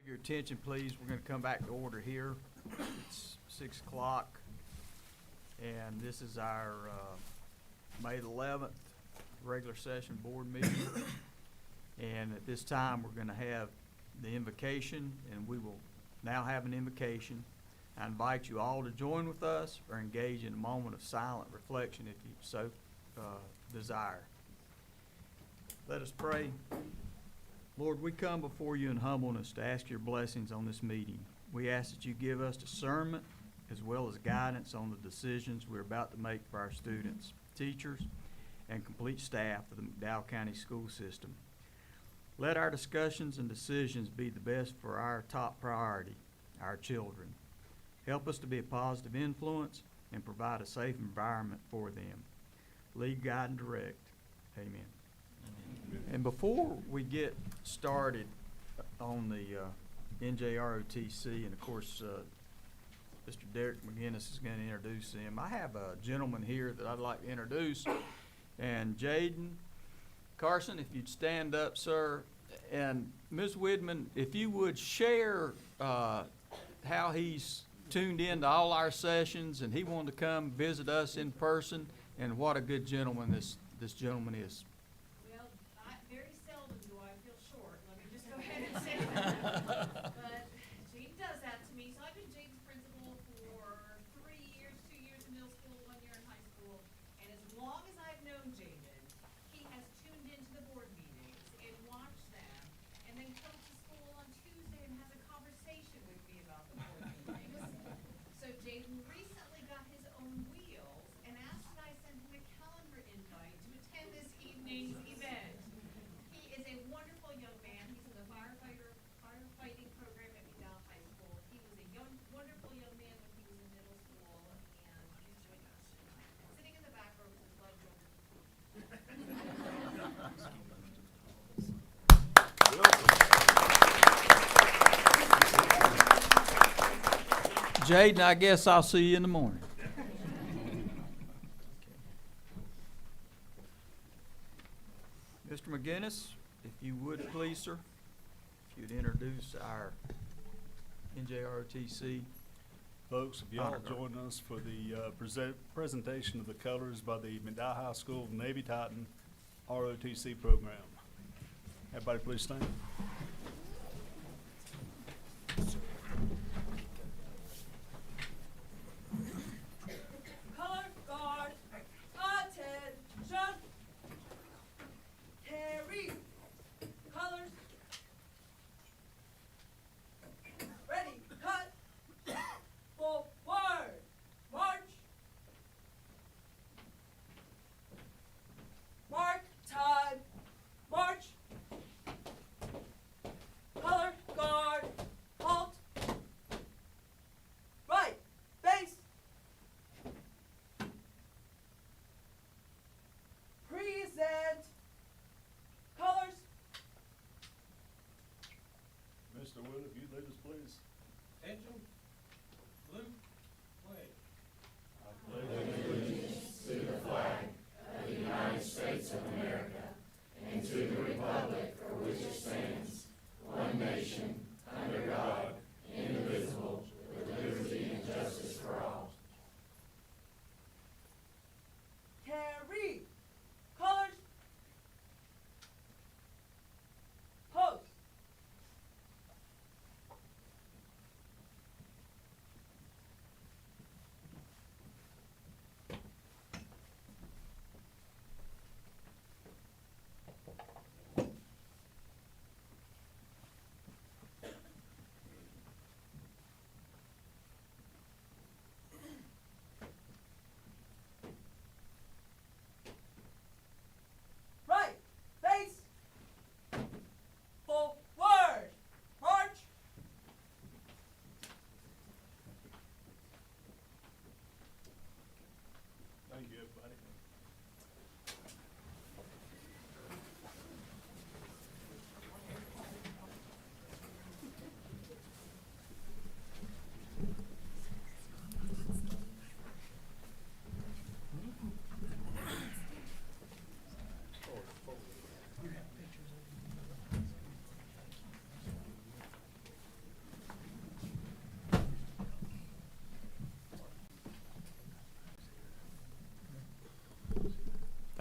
Your attention, please. We're going to come back to order here. It's 6 o'clock, and this is our May the 11th regular session board meeting. And at this time, we're going to have the invocation, and we will now have an invocation. I invite you all to join with us or engage in a moment of silent reflection if you so desire. Let us pray. Lord, we come before you in humbleness to ask your blessings on this meeting. We ask that you give us discernment as well as guidance on the decisions we're about to make for our students, teachers, and complete staff of the McDowell County school system. Let our discussions and decisions be the best for our top priority, our children. Help us to be a positive influence and provide a safe environment for them. Lead, guide, and direct. Amen. And before we get started on the NJROTC, and of course, Mr. Derek McGinnis is going to introduce him, I have a gentleman here that I'd like to introduce. And Jaden Carson, if you'd stand up, sir. And Ms. Widman, if you would share how he's tuned in to all our sessions, and he wanted to come visit us in person, and what a good gentleman this gentleman is. Very seldom do I feel short, let me just go ahead and say that. But Jaden does that to me. So I've been Jaden's principal for 3 years, 2 years in middle school, 1 year in high school. And as long as I've known Jaden, he has tuned into the board meetings and watched them, and then comes to school on Tuesday and has a conversation with me about the board meetings. So Jaden recently got his own wheels and asked that I send him a calendar invite to attend this evening's event. He is a wonderful young man. He's in the firefighting program at McDowell High School. He was a wonderful young man when he was in middle school, and he's joining us tonight. Sitting in the back row with his blood Jaden, I guess I'll see you in the morning. Mr. McGinnis, if you would please, sir, if you'd introduce our NJROTC. Folks, if y'all join us for the presentation of the colors by the McDowell High School Navy Titan ROTC program. Everybody please stand. Color guard, attention. Carry, colors. Ready, cut. Forward, march. Mark time, march.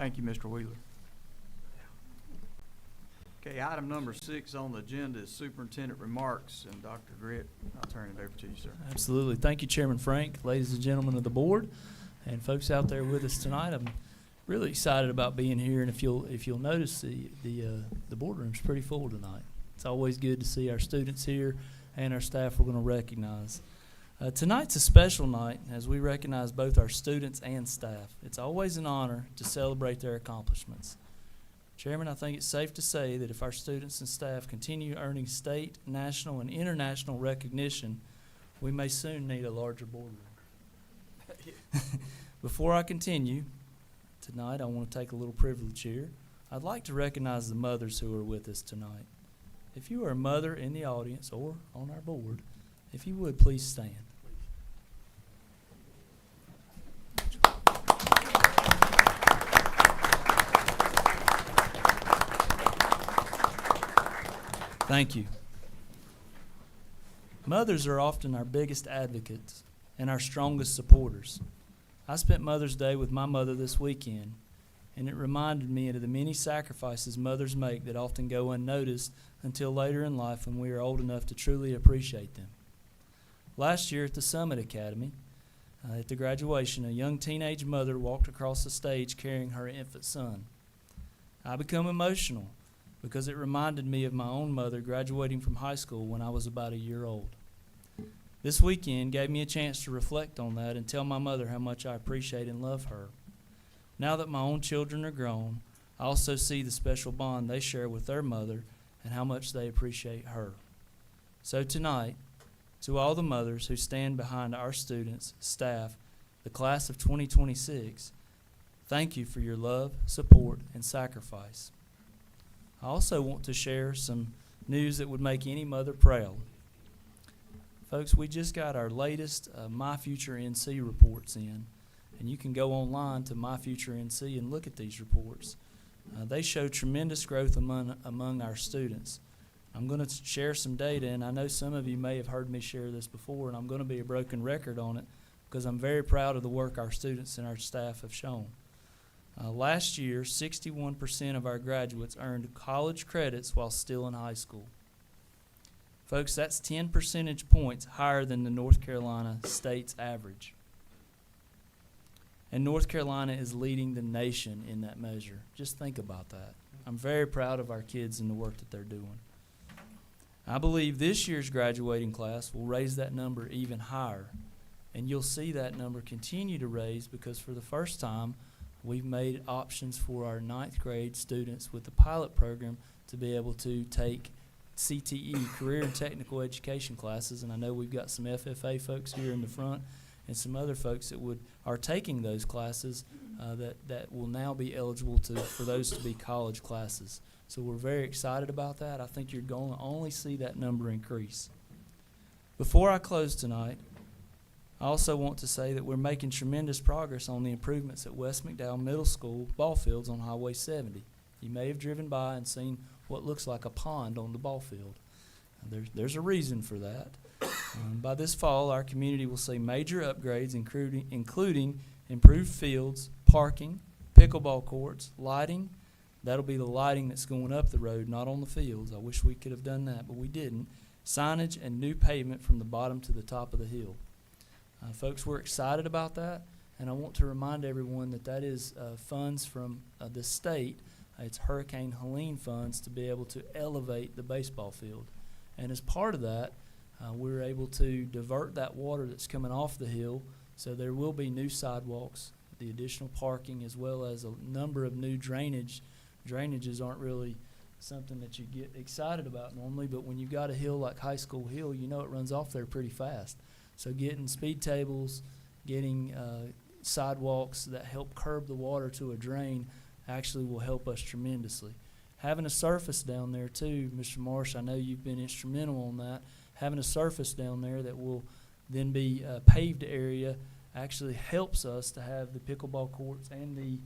Thank you, Mr. Wheeler. Okay, item number 6 on the agenda is superintendent remarks, and Dr. Gritt, I'll turn it over to you, sir. Absolutely. Thank you, Chairman Frank, ladies and gentlemen of the board, and folks out there with us tonight. I'm really excited about being here, and if you'll notice, the boardroom's pretty full tonight. It's always good to see our students here and our staff we're going to recognize. Tonight's a special night as we recognize both our students and staff. It's always an honor to celebrate their accomplishments. Chairman, I think it's safe to say that if our students and staff continue earning state, national, and international recognition, we may soon need a larger boardroom. Before I continue, tonight I want to take a little privilege here. I'd like to recognize the mothers who are with us tonight. If you are a mother in the audience or on our board, if you would, please stand. Thank you. Mothers are often our biggest advocates and our strongest supporters. I spent Mother's Day with my mother this weekend, and it reminded me of the many sacrifices mothers make that often go unnoticed until later in life when we are old enough to truly appreciate them. Last year at the Summit Academy, at the graduation, a young teenage mother walked across the stage carrying her infant son. I became emotional because it reminded me of my own mother graduating from high school when I was about a year old. This weekend gave me a chance to reflect on that and tell my mother how much I appreciate and love her. Now that my own children are grown, I also see the special bond they share with their mother and how much they appreciate her. So tonight, to all the mothers who stand behind our students, staff, the class of 2026, thank you for your love, support, and sacrifice. I also want to share some news that would make any mother proud. Folks, we just got our latest My Future NC reports in, and you can go online to My Future NC and look at these reports. They show tremendous growth among our students. I'm going to share some data, and I know some of you may have heard me share this before, and I'm going to be a broken record on it because I'm very proud of the work our students and our staff have shown. Last year, 61% of our graduates earned college credits while still in high school. Folks, that's 10 percentage points higher than the North Carolina state's average. And North Carolina is leading the nation in that measure. Just think about that. I'm very proud of our kids and the work that they're doing. I believe this year's graduating class will raise that number even higher. And you'll see that number continue to raise because for the first time, we've made options for our 9th grade students with the pilot program to be able to take CTE, Career and Technical Education classes, and I know we've got some FFA folks here in the front and some other folks that are taking those classes that will now be eligible for those to be college classes. So we're very excited about that. I think you're going to only see that number increase. Before I close tonight, I also want to say that we're making tremendous progress on the improvements at West McDowell Middle School ball fields on Highway 70. You may have driven by and seen what looks like a pond on the ball field. There's a reason for that. By this fall, our community will see major upgrades, including improved fields, parking, pickleball courts, lighting. That'll be the lighting that's going up the road, not on the fields. I wish we could have done that, but we didn't. Signage and new pavement from the bottom to the top of the hill. Folks, we're excited about that, and I want to remind everyone that is funds from the state. It's Hurricane Helene funds to be able to elevate the baseball field. And as part of that, we're able to divert that water that's coming off the hill, so there will be new sidewalks, the additional parking, as well as a number of new drainage. Drainages aren't really something that you get excited about normally, but when you've got a hill like High School Hill, you know it runs off there pretty fast. So getting speed tables, getting sidewalks that help curb the water to a drain actually will help us tremendously. Having a surface down there too, Mr. Marsh, I know you've been instrumental on that. Having a surface down there that will then be a paved area actually helps us to have the pickleball courts and the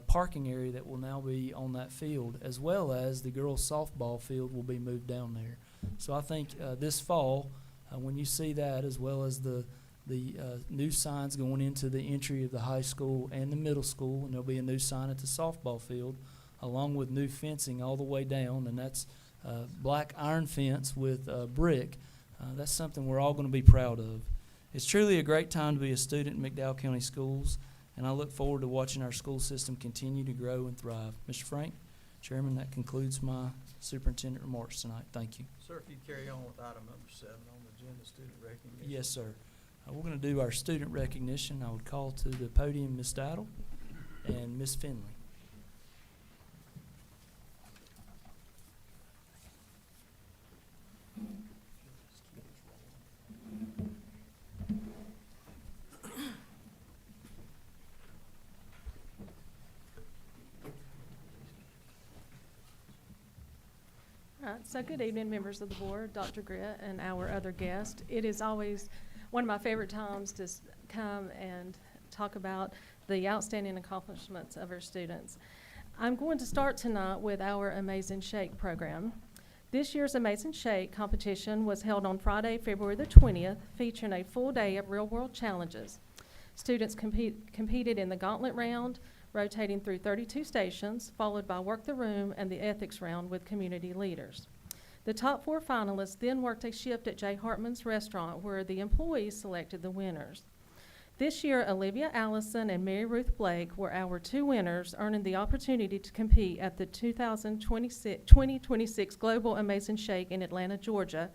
parking area that will now be on that field, as well as the girls' softball field will be moved down there. So I think this fall, when you see that, as well as the the new signs going into the entry of the high school and the middle school, and there'll be a new sign at the softball field, along with new fencing all the way down, and that's black iron fence with brick. That's something we're all going to be proud of. It's truly a great time to be a student in McDowell County Schools, and I look forward to watching our school system continue to grow and thrive. Mr. Frank, Chairman, that concludes my superintendent remarks tonight. Thank you. Sir, if you carry on with item number 7 on the agenda, student recognition. Yes, sir. We're going to do our student recognition. I would call to the podium Ms. Dowdle and Ms. Finley. All right, so good evening, members of the board, Dr. Gritt, and our other guests. It is always one of my favorite times to come and talk about the outstanding accomplishments of our students. I'm going to start tonight with our Amazing Shake program. This year's Amazing Shake competition was held on Friday, February the 20th, featuring a full day of real-world challenges. Students competed in the gauntlet round, rotating through 32 stations, followed by Work the Room and the ethics round with community leaders. The top 4 finalists then worked a shift at J. Hartman's restaurant, where the employees selected the winners. This year, Olivia Allison and Mary Ruth Blake were our 2 winners, earning the opportunity to compete at the 2026 Global Amazing Shake in Atlanta, Georgia,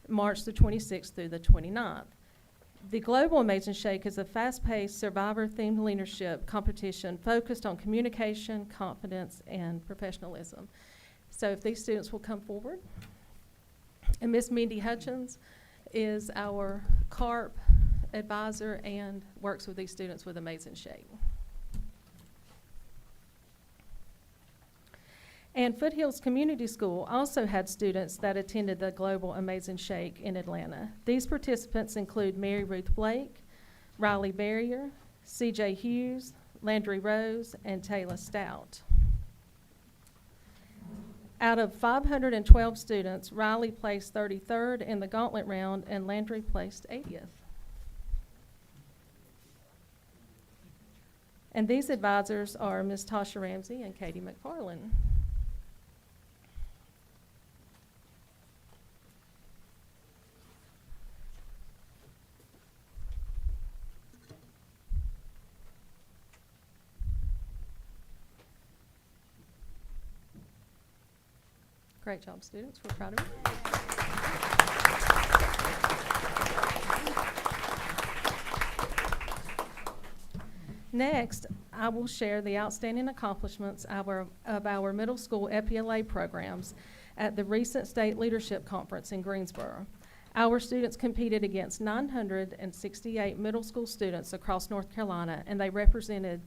March the 26th through the 29th. The Global Amazing Shake is a fast-paced, survivor-themed leadership competition focused on communication, confidence, and professionalism. So if these students will come forward. And Miss Mindy Hutchins is our CARP advisor and works with these students with Amazing Shake. And Foothills Community School also had students that attended the Global Amazing Shake in Atlanta. These participants include Mary Ruth Blake, Riley Barrier, C.J. Hughes, Landry Rose, and Taylor Stout. Out of 512 students, Riley placed 33rd in the gauntlet round and Landry placed 80th. And these advisors are Ms. Tasha Ramsey and Katie McFarland. Great job, students. We're proud of you. Next, I will share the outstanding accomplishments of our middle school FPLA programs at the recent State Leadership Conference in Greensboro. Our students competed against 968 middle school students across North Carolina, and they represented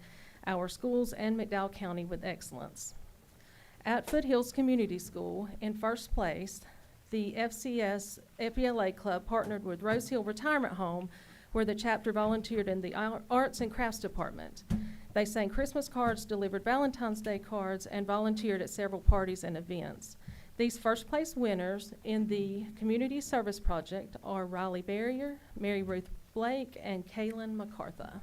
our schools and McDowell County with excellence. At Foothills Community School, in first place, the FCS FPLA Club partnered with Rose Hill Retirement Home, where the chapter volunteered in the Arts and Crafts Department. They sang Christmas cards, delivered Valentine's Day cards, and volunteered at several parties and events. These first place winners in the Community Service Project are Riley Barrier, Mary Ruth Blake, and Kaylin MacArthur.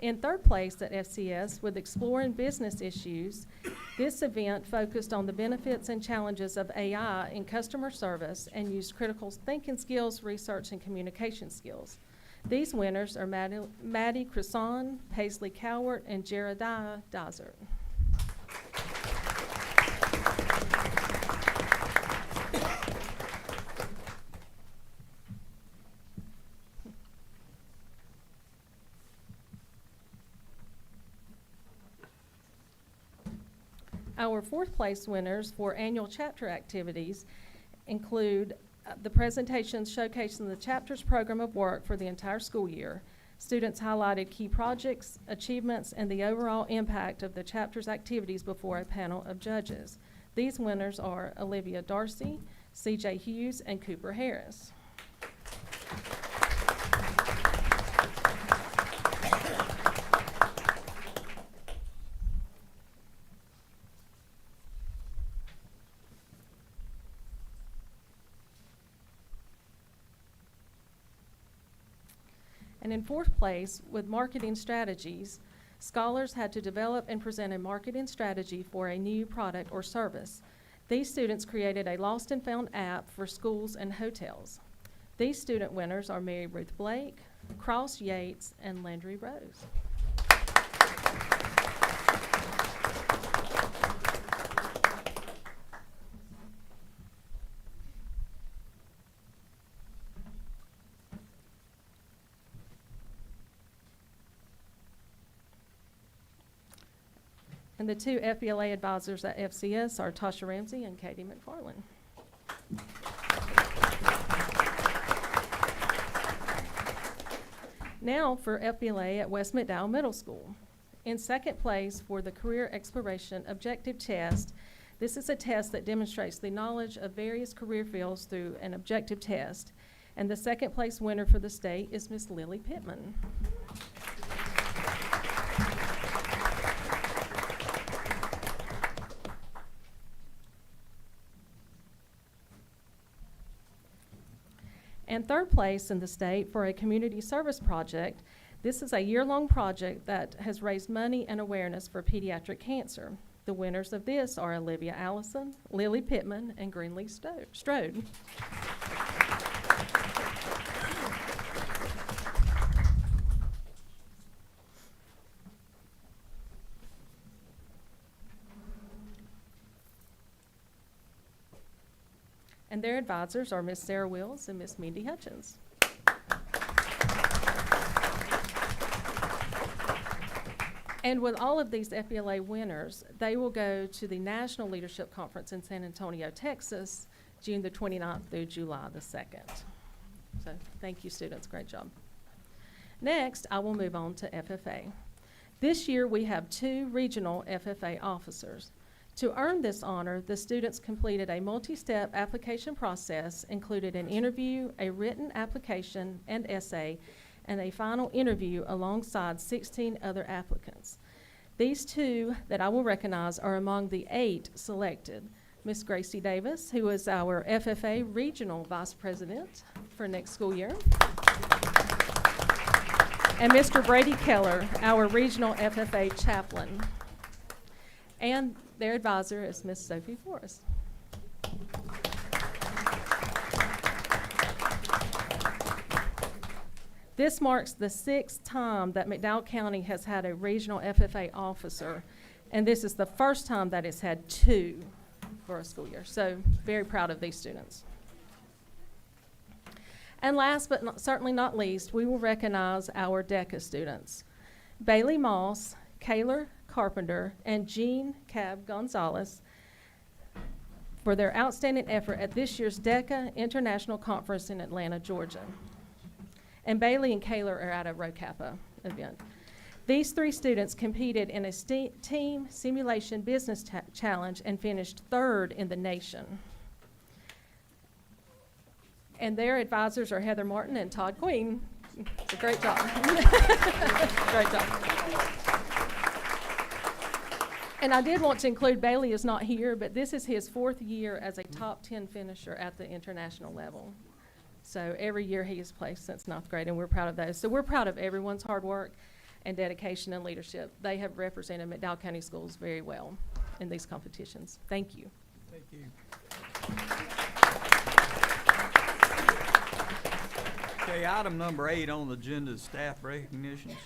In third place at FCS with Exploring Business Issues, this event focused on the benefits and challenges of AI in customer service and used critical thinking skills, research, and communication skills. These winners are Maddie Crisson, Paisley Cowart, and Jerediah Dysert. Our fourth place winners for annual chapter activities include the presentations showcasing the chapter's program of work for the entire school year. Students highlighted key projects, achievements, and the overall impact of the chapter's activities before a panel of judges. These winners are Olivia Darcy, C.J. Hughes, and Cooper Harris. And in fourth place, with marketing strategies, scholars had to develop and present a marketing strategy for a new product or service. These students created a lost and found app for schools and hotels. These student winners are Mary Ruth Blake, Cross Yates, and Landry Rose. And the two FBLA advisors at FCS are Tasha Ramsey and Katie McFarland. Now for FBLA at West McDowell Middle School. In second place for the Career Exploration Objective Test, this is a test that demonstrates the knowledge of various career fields through an objective test. And the second place winner for the state is Miss Lily Pittman. And third place in the state for a community service project. This is a year-long project that has raised money and awareness for pediatric cancer. The winners of this are Olivia Allison, Lily Pittman, and Greenlee Strode. And their advisors are Miss Sarah Wills and Miss Mindy Hutchins. And with all of these FBLA winners, they will go to the National Leadership Conference in San Antonio, Texas, June the 29th through July the 2nd. So thank you, students. Great job. Next, I will move on to FFA. This year, we have 2 regional FFA officers. To earn this honor, the students completed a multi-step application process, included an interview, a written application and essay, and a final interview alongside 16 other applicants. These 2 that I will recognize are among the 8 selected. Miss Gracie Davis, who is our FFA Regional Vice President for next school year, and Mr. Brady Keller, our Regional FFA Chaplain. And their advisor is Miss Sophie Forrest. This marks the 6th time that McDowell County has had a regional FFA officer, and this is the first time that it's had 2 for a school year. So very proud of these students. And last but certainly not least, we will recognize our DECA students. Bailey Moss, Kaylor Carpenter, and Jean Cab Gonzalez for their outstanding effort at this year's DECA International Conference in Atlanta, Georgia. And Bailey and Kaylor are at a ROCAPA event. These 3 students competed in a team simulation business challenge and finished 3rd in the nation. And their advisors are Heather Martin and Todd Queen. It's a great job. Great job. And I did want to include, Bailey is not here, but this is his 4th year as a top 10 finisher at the international level. So every year he has placed since 9th grade, and we're proud of those. So we're proud of everyone's hard work and dedication and leadership. They have represented McDowell County Schools very well in these competitions. Thank you. Thank you. Okay, item number 8 on the agenda is staff recognitions.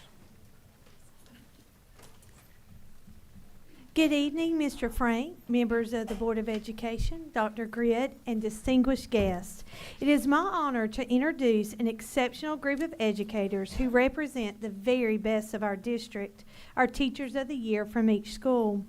Good evening, Mr. Frank, members of the Board of Education, Dr. Grid, and distinguished guests. It is my honor to introduce an exceptional group of educators who represent the very best of our district, our Teachers of the Year from each school.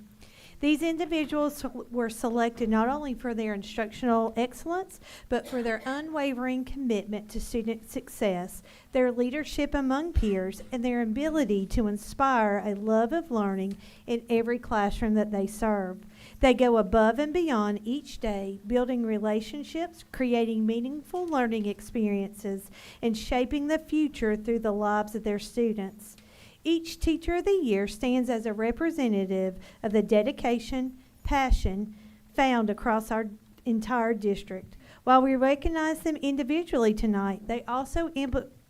These individuals were selected not only for their instructional excellence, but for their unwavering commitment to student success, their leadership among peers, and their ability to inspire a love of learning in every classroom that they serve. They go above and beyond each day, building relationships, creating meaningful learning experiences, and shaping the future through the lives of their students. Each Teacher of the Year stands as a representative of the dedication, passion found across our entire district. While we recognize them individually tonight, they also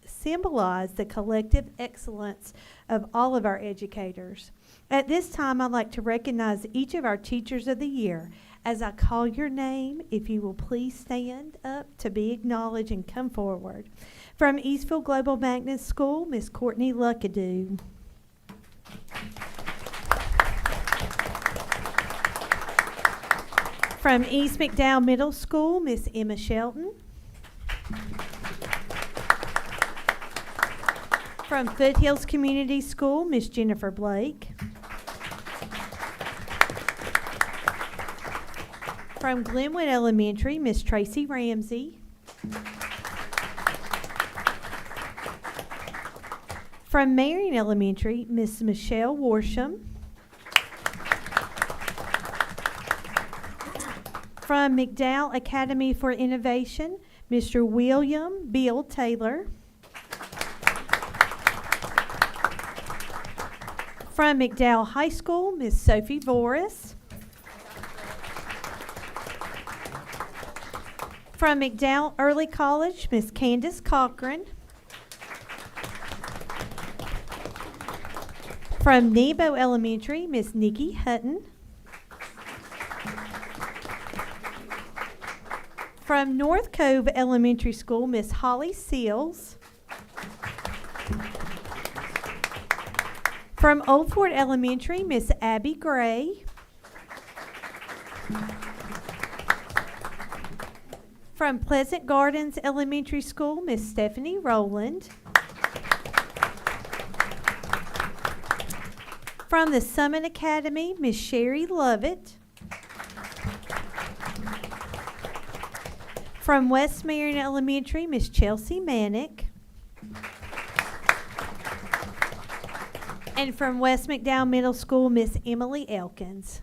symbolize the collective excellence of all of our educators. At this time, I'd like to recognize each of our Teachers of the Year. As I call your name, if you will please stand up to be acknowledged and come forward. From Eastville Global Magnet School, Miss Courtney Luckadoo. From East McDowell Middle School, Miss Emma Shelton. From Foothills Community School, Miss Jennifer Blake. From Glenwood Elementary, Miss Tracy Ramsey. From Marion Elementary, Miss Michelle Worsham. From McDowell Academy for Innovation, Mr. William Bill Taylor. From McDowell High School, Miss Sophie Voris. From McDowell Early College, Miss Candace Cochran. From Nebo Elementary, Miss Nikki Hutton. From North Cove Elementary School, Miss Holly Seals. From Old Fort Elementary, Miss Abby Gray. From Pleasant Gardens Elementary School, Miss Stephanie Rowland. From the Summit Academy, Miss Sherry Lovett. From West Marion Elementary, Miss Chelsea Manick. And from West McDowell Middle School, Miss Emily Elkins.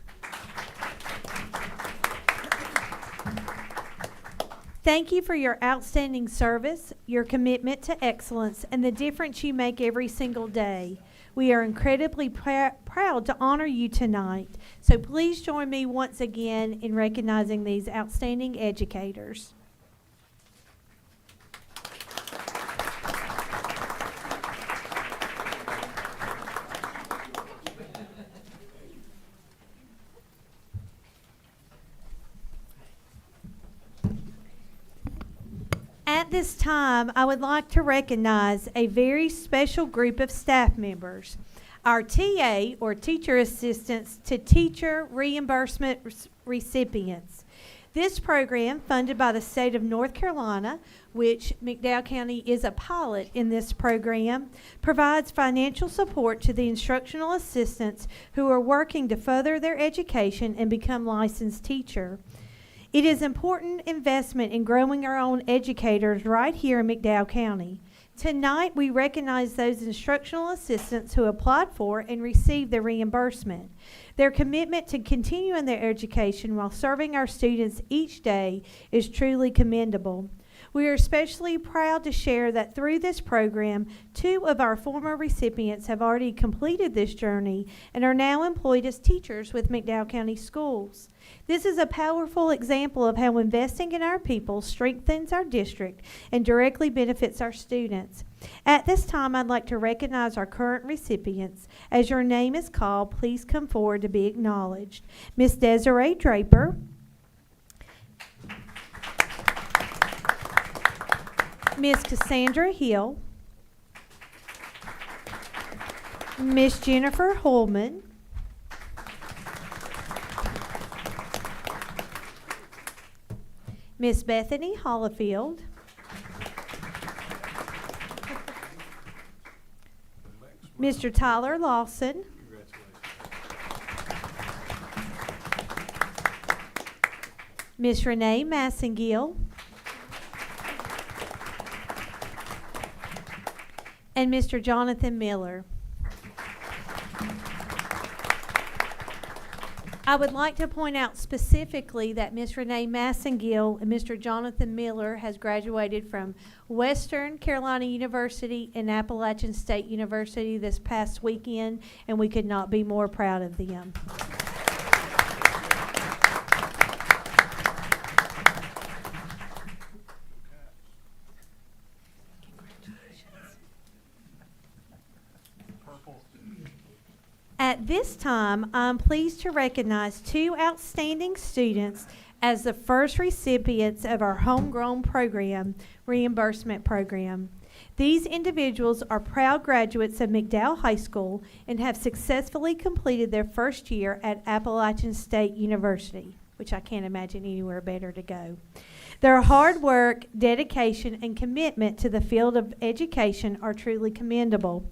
Thank you for your outstanding service, your commitment to excellence, and the difference you make every single day. We are incredibly proud to honor you tonight. So please join me once again in recognizing these outstanding educators. At this time, I would like to recognize a very special group of staff members, our TA, or Teacher Assistants to Teacher Reimbursement Recipients. This program, funded by the state of North Carolina, which McDowell County is a pilot in this program, provides financial support to the instructional assistants who are working to further their education and become licensed teacher. It is important investment in growing our own educators right here in McDowell County. Tonight, we recognize those instructional assistants who applied for and received the reimbursement. Their commitment to continuing their education while serving our students each day is truly commendable. We are especially proud to share that through this program, 2 of our former recipients have already completed this journey and are now employed as teachers with McDowell County Schools. This is a powerful example of how investing in our people strengthens our district and directly benefits our students. At this time, I'd like to recognize our current recipients. As your name is called, please come forward to be acknowledged. Miss Desiree Draper. Miss Cassandra Hill. Miss Jennifer Holman. Miss Bethany Hollifield. Mr. Tyler Lawson. Miss Renee Massengill, and Mr. Jonathan Miller. I would like to point out specifically that Miss Renee Massengill and Mr. Jonathan Miller has graduated from Western Carolina University and Appalachian State University this past weekend, and we could not be more proud of them. At this time, I'm pleased to recognize two outstanding students as the first recipients of our homegrown program, reimbursement program. These individuals are proud graduates of McDowell High School and have successfully completed their first year at Appalachian State University, which I can't imagine anywhere better to go. Their hard work, dedication, and commitment to the field of education are truly commendable.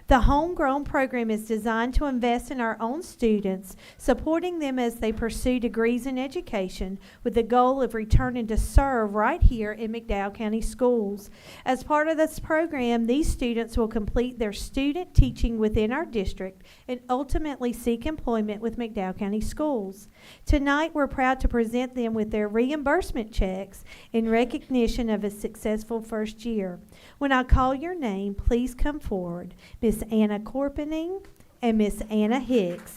The Homegrown program is designed to invest in our own students, supporting them as they pursue degrees in education with the goal of returning to serve right here in McDowell County Schools. As part of this program, these students will complete their student teaching within our district and ultimately seek employment with McDowell County Schools. Tonight, we're proud to present them with their reimbursement checks in recognition of a successful first year. When I call your name, please come forward. Miss Anna Corpening and Miss Anna Hicks.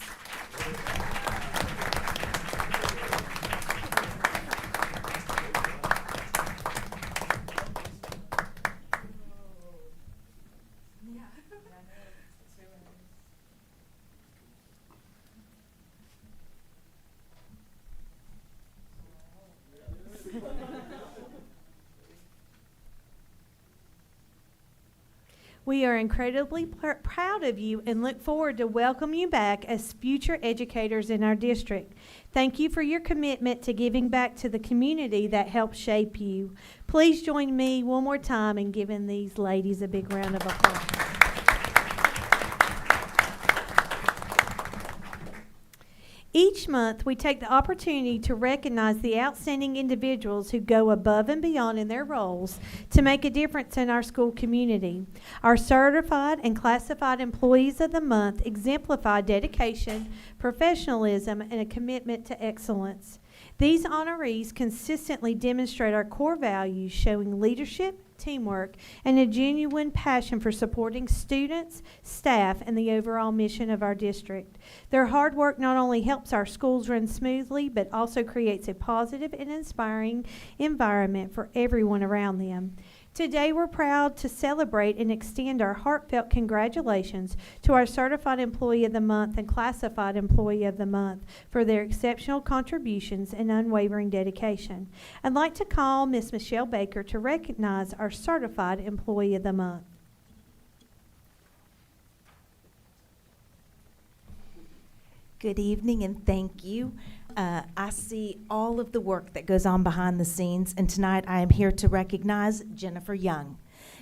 We are incredibly proud of you and look forward to welcome you back as future educators in our district. Thank you for your commitment to giving back to the community that helped shape you. Please join me one more time in giving these ladies a big round of applause. Each month, we take the opportunity to recognize the outstanding individuals who go above and beyond in their roles to make a difference in our school community. Our certified and classified employees of the month exemplify dedication, professionalism, and a commitment to excellence. These honorees consistently demonstrate our core values, showing leadership, teamwork, and a genuine passion for supporting students, staff, and the overall mission of our district. Their hard work not only helps our schools run smoothly, but also creates a positive and inspiring environment for everyone around them. Today, we're proud to celebrate and extend our heartfelt congratulations to our Certified Employee of the Month and Classified Employee of the Month for their exceptional contributions and unwavering dedication. I'd like to call Ms. Michelle Baker to recognize our Certified Employee of the Month. Good evening and thank you. I see all of the work that goes on behind the scenes, and tonight I am here to recognize Jennifer Young.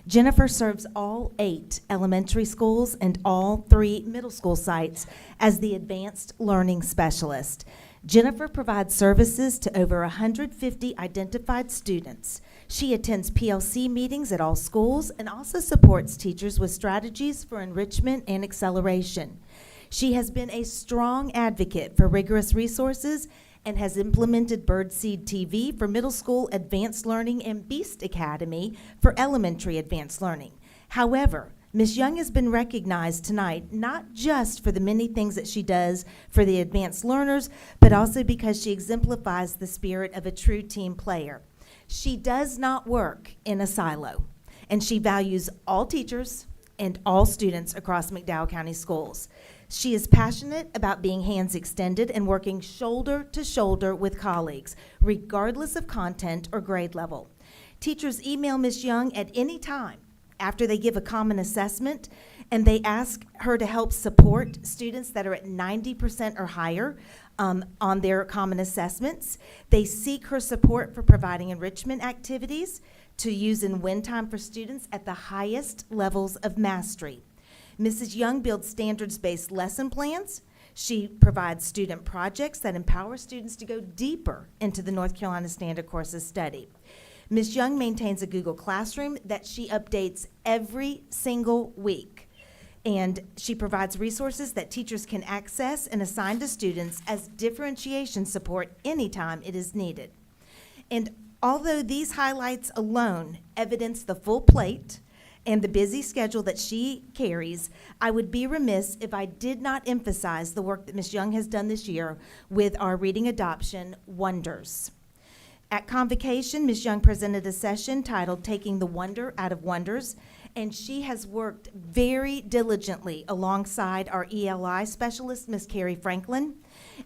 Jennifer serves all 8 elementary schools and all 3 middle school sites as the Advanced Learning Specialist. Jennifer provides services to over 150 identified students. She attends PLC meetings at all schools and also supports teachers with strategies for enrichment and acceleration. She has been a strong advocate for rigorous resources and has implemented Birdseed TV for middle school advanced learning and Beast Academy for elementary advanced learning. However, Ms. Young has been recognized tonight not just for the many things that she does for the advanced learners, but also because she exemplifies the spirit of a true team player. She does not work in a silo, and she values all teachers and all students across McDowell County Schools. She is passionate about being hands extended and working shoulder to shoulder with colleagues, regardless of content or grade level. Teachers email Ms. Young at any time after they give a common assessment, and they ask her to help support students that are at 90% or higher on their common assessments. They seek her support for providing enrichment activities to use in win time for students at the highest levels of mastery. Mrs. Young builds standards-based lesson plans. She provides student projects that empower students to go deeper into the North Carolina Standard Courses study. Ms. Young maintains a Google Classroom that she updates every single week. And she provides resources that teachers can access and assign to students as differentiation support anytime it is needed. And although these highlights alone evidence the full plate and the busy schedule that she carries, I would be remiss if I did not emphasize the work that Ms. Young has done this year with our reading adoption wonders. At Convocation, Ms. Young presented a session titled Taking the Wonder Out of Wonders, and she has worked very diligently alongside our ELI specialist, Ms. Carrie Franklin,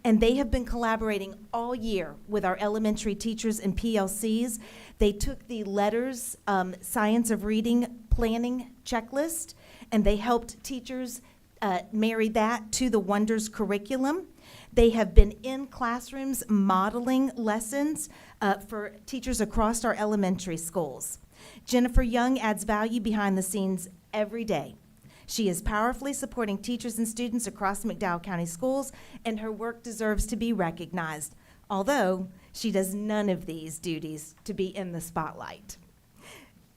and they have been collaborating all year with our elementary teachers and PLCs. They took the LETTERS Science of Reading Planning checklist, and they helped teachers marry that to the Wonders curriculum. They have been in classrooms modeling lessons for teachers across our elementary schools. Jennifer Young adds value behind the scenes every day. She is powerfully supporting teachers and students across McDowell County schools, and her work deserves to be recognized, although she does none of these duties to be in the spotlight.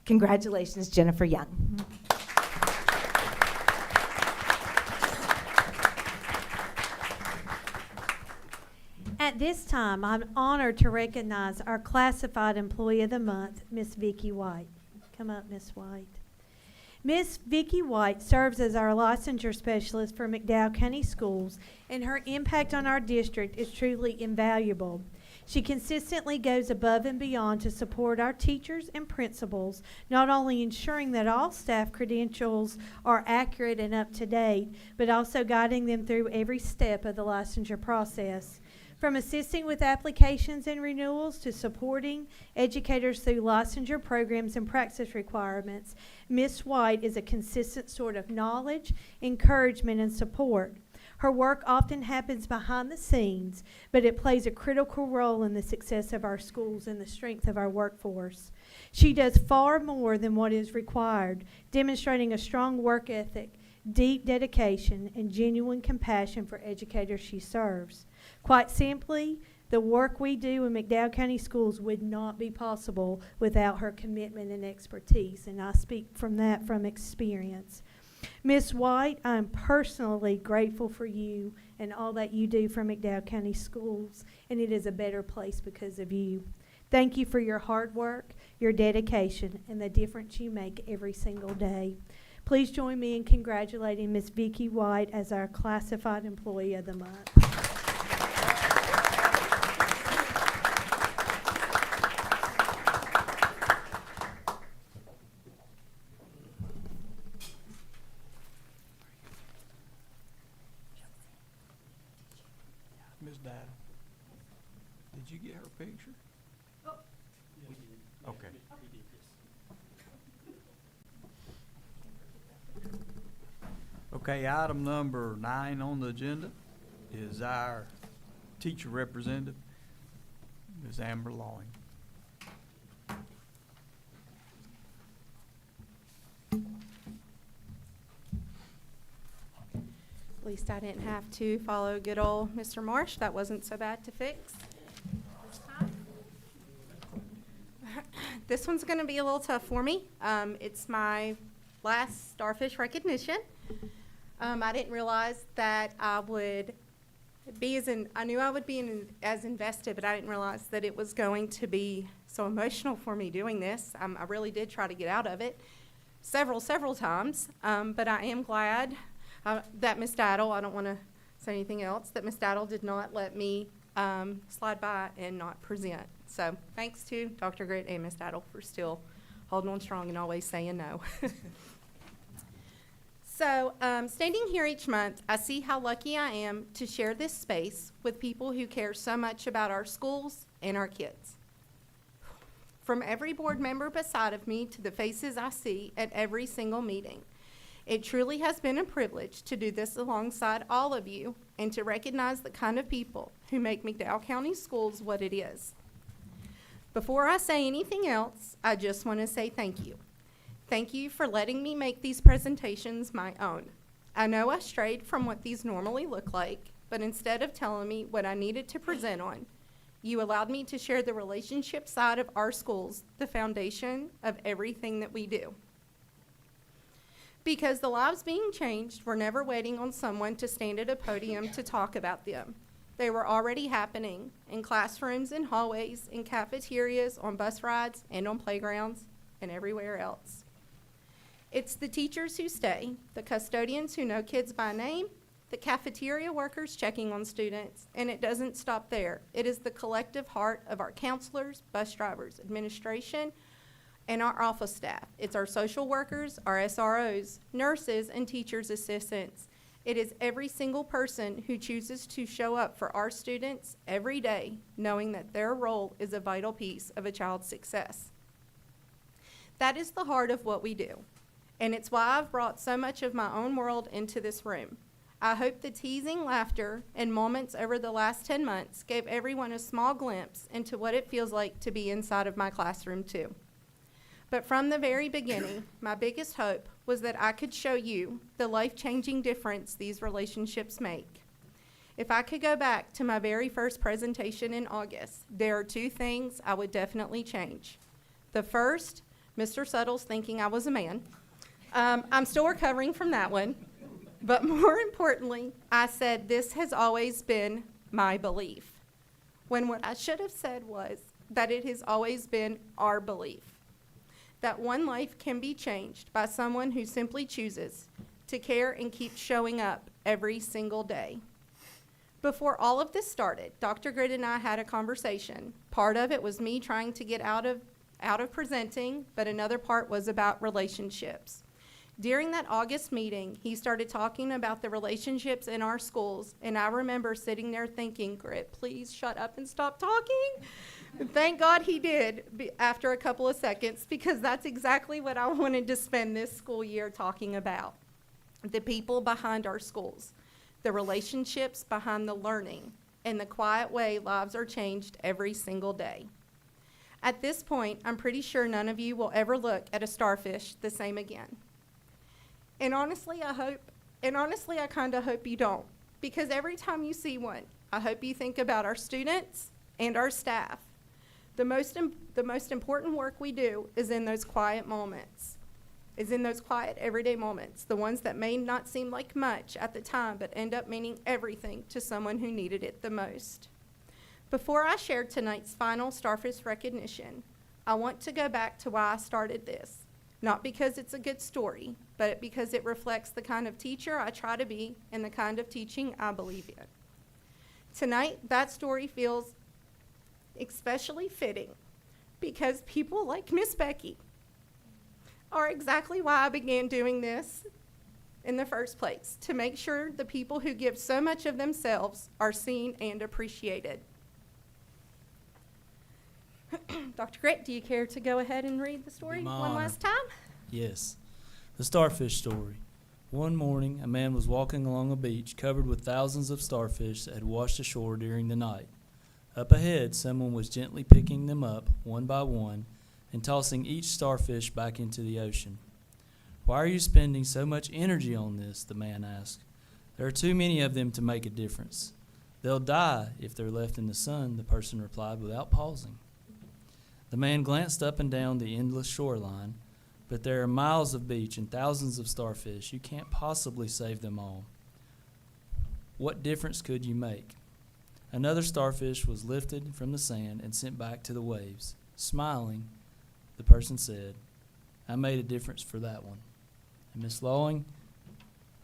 Congratulations, Jennifer Young. At this time, I'm honored to recognize our Classified Employee of the Month, Miss Vicki White. Come up, Miss White. Miss Vicki White serves as our licensure specialist for McDowell County Schools, and her impact on our district is truly invaluable. She consistently goes above and beyond to support our teachers and principals, not only ensuring that all staff credentials are accurate and up to date, but also guiding them through every step of the licensure process. From assisting with applications and renewals to supporting educators through licensure programs and praxis requirements, Ms. White is a consistent source of knowledge, encouragement, and support. Her work often happens behind the scenes, but it plays a critical role in the success of our schools and the strength of our workforce. She does far more than what is required, demonstrating a strong work ethic, deep dedication, and genuine compassion for educators she serves. Quite simply, the work we do in McDowell County Schools would not be possible without her commitment and expertise, and I speak from experience. Ms. White, I'm personally grateful for you and all that you do for McDowell County Schools, and it is a better place because of you. Thank you for your hard work, your dedication, and the difference you make every single day. Please join me in congratulating Ms. Vicki White as our Classified Employee of the Month. Ms. Dada, did you get her picture? Okay. Okay, item number 9 on the agenda is our teacher representative, Ms. Amber Lawing. At least I didn't have to follow good old Mr. Marsh. That wasn't so bad to fix this time. This one's going to be a little tough for me. It's my last starfish recognition. I didn't realize that I would be I knew I would be as invested, but I didn't realize that it was going to be so emotional for me doing this. I really did try to get out of it several times, but I am glad that Ms. Daddle, I don't want to say anything else, that Ms. Daddle did not let me slide by and not present. So thanks to Dr. Grit and Ms. Daddle for still holding on strong and always saying no. So standing here each month, I see how lucky I am to share this space with people who care so much about our schools and our kids. From every board member beside of me to the faces I see at every single meeting, it truly has been a privilege to do this alongside all of you and to recognize the kind of people who make McDowell County Schools what it is. Before I say anything else, I just want to say thank you. Thank you for letting me make these presentations my own. I know I strayed from what these normally look like, but instead of telling me what I needed to present on, you allowed me to share the relationship side of our schools, the foundation of everything that we do. Because the lives being changed were never waiting on someone to stand at a podium to talk about them. They were already happening in classrooms, in hallways, in cafeterias, on bus rides, and on playgrounds, and everywhere else. It's the teachers who stay, the custodians who know kids by name, the cafeteria workers checking on students, and it doesn't stop there. It is the collective heart of our counselors, bus drivers, administration, and our office staff. It's our social workers, our SROs, nurses, and teachers' assistants. It is every single person who chooses to show up for our students every day, knowing that their role is a vital piece of a child's success. That is the heart of what we do, and it's why I've brought so much of my own world into this room. I hope the teasing, laughter, and moments over the last 10 months gave everyone a small glimpse into what it feels like to be inside of my classroom too. But from the very beginning, my biggest hope was that I could show you the life-changing difference these relationships make. If I could go back to my very first presentation in August, there are 2 things I would definitely change. The first, Mr. Suttles thinking I was a man. I'm still recovering from that one. But more importantly, I said this has always been my belief, when what I should have said was that it has always been our belief. That one life can be changed by someone who simply chooses to care and keep showing up every single day. Before all of this started, Dr. Grid and I had a conversation. Part of it was me trying to get out of presenting, but another part was about relationships. During that August meeting, he started talking about the relationships in our schools, and I remember sitting there thinking, Grit, please shut up and stop talking. Thank God he did after a couple of seconds, because that's exactly what I wanted to spend this school year talking about. The people behind our schools, the relationships behind the learning, and the quiet way lives are changed every single day. At this point, I'm pretty sure none of you will ever look at a starfish the same again. And honestly, I kind of hope you don't, because every time you see one, I hope you think about our students and our staff. The most important work we do is in those quiet moments, everyday moments, the ones that may not seem like much at the time, but end up meaning everything to someone who needed it the most. Before I share tonight's final Starfish recognition, I want to go back to why I started this. Not because it's a good story, but because it reflects the kind of teacher I try to be and the kind of teaching I believe in. Tonight, that story feels especially fitting because people like Miss Becky are exactly why I began doing this in the first place, to make sure the people who give so much of themselves are seen and appreciated. Dr. Grit, do you care to go ahead and read the story one last time? Yes. The starfish story. One morning, a man was walking along a beach covered with thousands of starfish that had washed ashore during the night. Up ahead, someone was gently picking them up, one by one, and tossing each starfish back into the ocean. "Why are you spending so much energy on this?" the man asked. "There are too many of them to make a difference. They'll die if they're left in the sun," the person replied without pausing. The man glanced up and down the endless shoreline, but there are miles of beach and thousands of starfish. You can't possibly save them all. What difference could you make? Another starfish was lifted from the sand and sent back to the waves. Smiling, the person said, "I made a difference for that one." And Miss Lawing,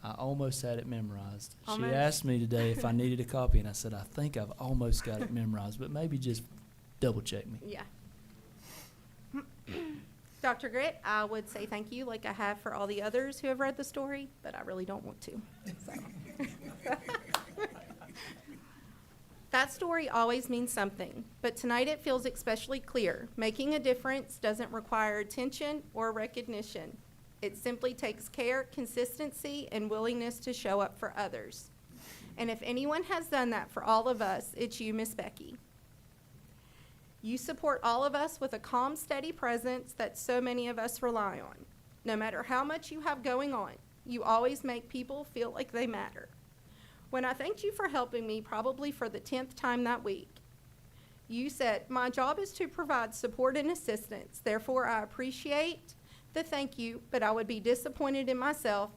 I almost had it memorized. Almost. She asked me today if I needed a copy, and I said, I think I've almost got it memorized, but maybe just double check me. Yeah. Dr. Grit, I would say thank you like I have for all the others who have read the story, but I really don't want to. So. That story always means something, but tonight it feels especially clear. Making a difference doesn't require attention or recognition. It simply takes care, consistency, and willingness to show up for others. And if anyone has done that for all of us, it's you, Miss Becky. You support all of us with a calm, steady presence that so many of us rely on. No matter how much you have going on, you always make people feel like they matter. When I thanked you for helping me, probably for the 10th time that week, you said, "My job is to provide support and assistance. Therefore, I appreciate the thank you, but I would be disappointed in myself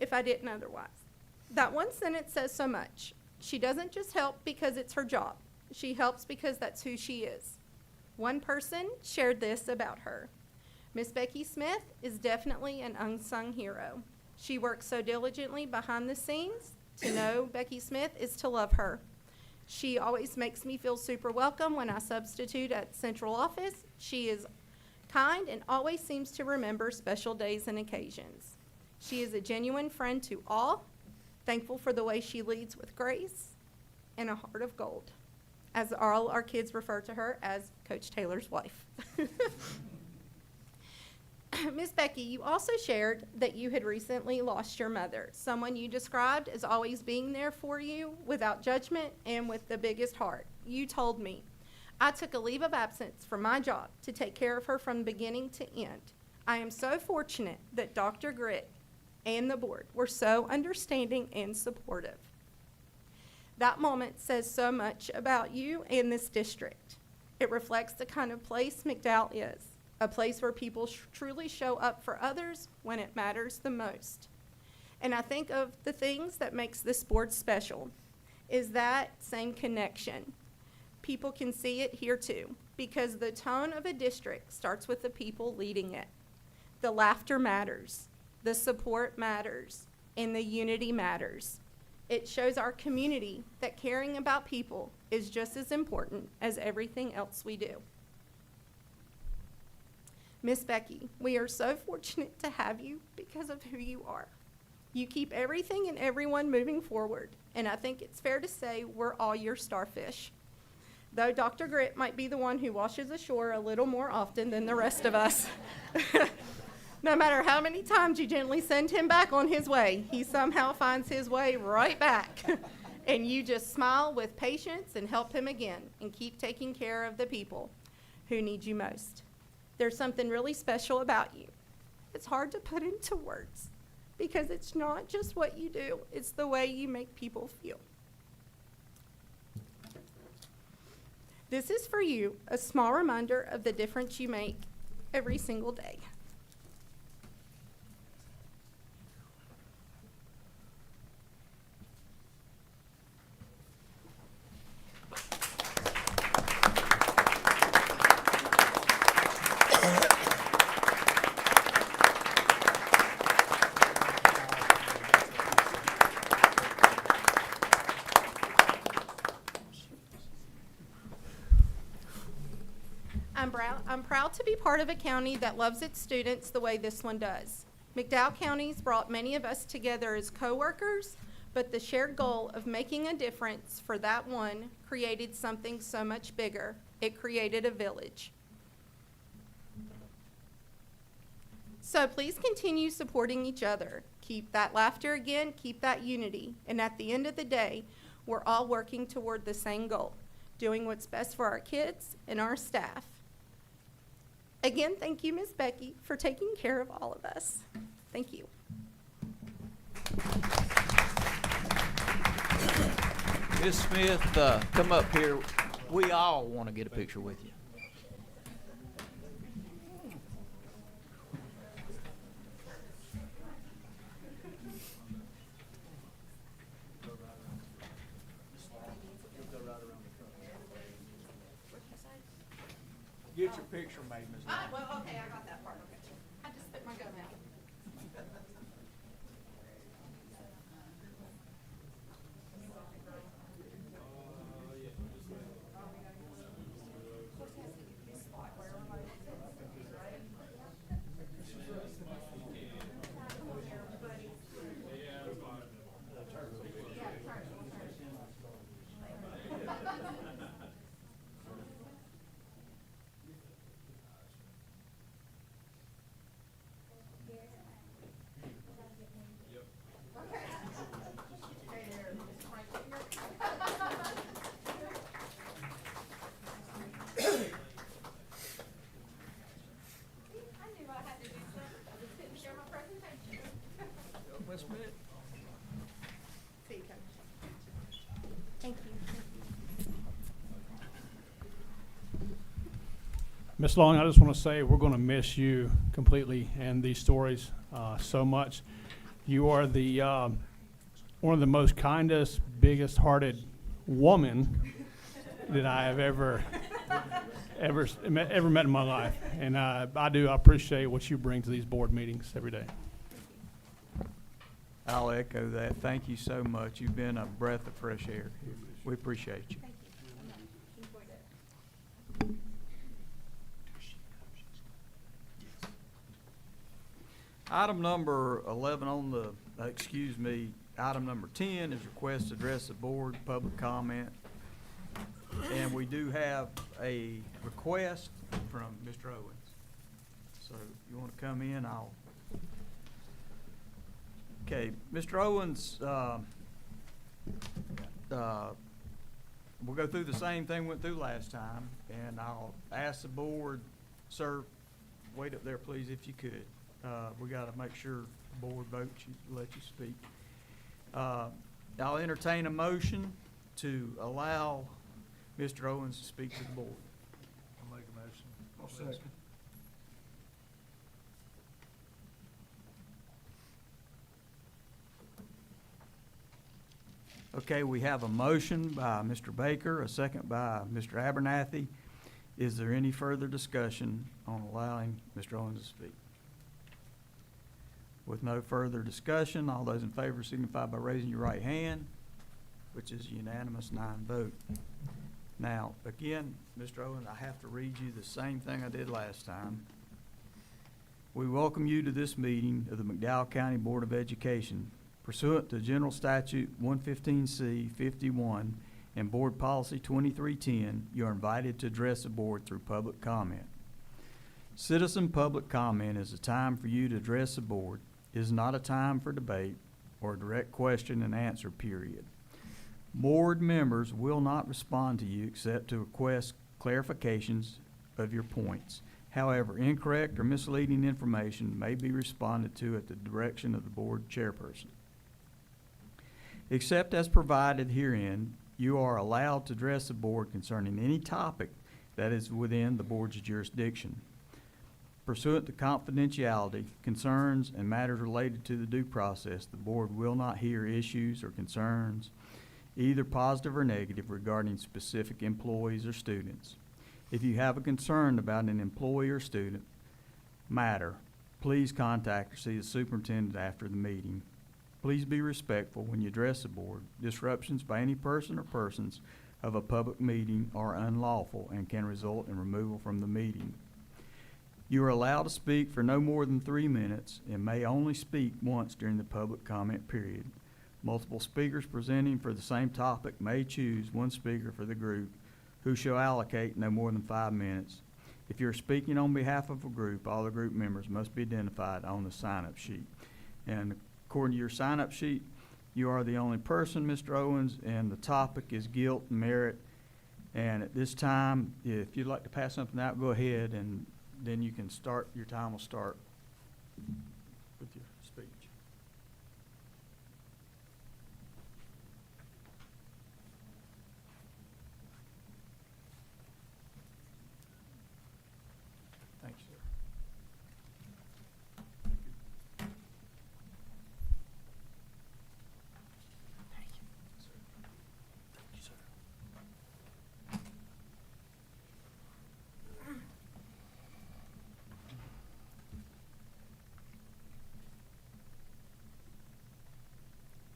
if I didn't otherwise." That one sentence says so much. She doesn't just help because it's her job. She helps because that's who she is. One person shared this about her. Miss Becky Smith is definitely an unsung hero. She works so diligently behind the scenes. To know Becky Smith is to love her. She always makes me feel super welcome when I substitute at central office. She is kind and always seems to remember special days and occasions. She is a genuine friend to all, thankful for the way she leads with grace and a heart of gold, as all our kids refer to her as Coach Taylor's wife. Miss Becky, you also shared that you had recently lost your mother, someone you described as always being there for you without judgment and with the biggest heart. You told me, "I took a leave of absence from my job to take care of her from beginning to end. I am so fortunate that Dr. Grit and the board were so understanding and supportive." That moment says so much about you and this district. It reflects the kind of place McDowell is. A place where people truly show up for others when it matters the most. And I think of the things that makes this board special is that same connection. People can see it here too, because the tone of a district starts with the people leading it. The laughter matters, the support matters, and the unity matters. It shows our community that caring about people is just as important as everything else we do. Miss Becky, we are so fortunate to have you because of who you are. You keep everything and everyone moving forward, and I think it's fair to say we're all your starfish. Though Dr. Grit might be the one who washes ashore a little more often than the rest of us. No matter how many times you gently send him back on his way, he somehow finds his way right back. And you just smile with patience and help him again and keep taking care of the people who need you most. There's something really special about you. It's hard to put into words because it's not just what you do, it's the way you make people feel. This is for you, a small reminder of the difference you make every single day. I'm proud to be part of a county that loves its students the way this one does. McDowell County's brought many of us together as co-workers, but the shared goal of making a difference for that one created something so much bigger. It created a village. So please continue supporting each other. Keep that laughter again, keep that unity, and at the end of the day, we're all working toward the same goal, doing what's best for our kids and our staff. Again, thank you, Miss Becky, for taking care of all of us. Thank you. Ms. Smith, come up here. We all want to get a picture with you. Get your picture made, Ms. Smith. Well, okay, I got that part. Okay. I just spit my gum out. Ms. Smith. See, Ms. Long, I just want to say we're going to miss you completely and these stories so much. You are the one of the most kindest, biggest-hearted woman that I have ever met in my life, and I appreciate what you bring to these board meetings every day. I'll echo that. Thank you so much. You've been a breath of fresh air. We appreciate you. Item number 11 on the, item number 10 is request to address the board, public comment. And we do have a request from Mr. Owens. So you want to come in, okay, Mr. Owens, we'll go through the same thing we went through last time, and I'll ask the board, sir, wait up there please if you could. We got to make sure the board votes you, let you speak. I'll entertain a motion to allow Mr. Owens to speak to the board. I'll make a motion. I'll second. Okay, we have a motion by Mr. Baker, a second by Mr. Abernathy. Is there any further discussion on allowing Mr. Owens to speak? With no further discussion, all those in favor signify by raising your right hand, which is a unanimous 9 vote. Now, again, Mr. Owens, I have to read you the same thing I did last time. We welcome you to this meeting of the McDowell County Board of Education. Pursuant to General Statute 115C 51 and Board Policy 2310, you are invited to address the board through public comment. Citizen public comment is a time for you to address the board. It is not a time for debate or a direct question and answer period. Board members will not respond to you except to request clarifications of your points. However, incorrect or misleading information may be responded to at the direction of the board chairperson. Except as provided herein, you are allowed to address the board concerning any topic that is within the board's jurisdiction. Pursuant to confidentiality, concerns, and matters related to the due process, the board will not hear issues or concerns, either positive or negative, regarding specific employees or students. If you have a concern about an employee or student matter, please contact or see the superintendent after the meeting. Please be respectful when you address the board. Disruptions by any person or persons of a public meeting are unlawful and can result in removal from the meeting. You are allowed to speak for no more than 3 minutes and may only speak once during the public comment period. Multiple speakers presenting for the same topic may choose one speaker for the group who shall allocate no more than 5 minutes. If you're speaking on behalf of a group, all the group members must be identified on the sign-up sheet. And according to your sign-up sheet, you are the only person, Mr. Owens, and the topic is guilt and merit. And at this time, if you'd like to pass something out, go ahead, and then you can start, your time will start with your speech. Thank you, sir.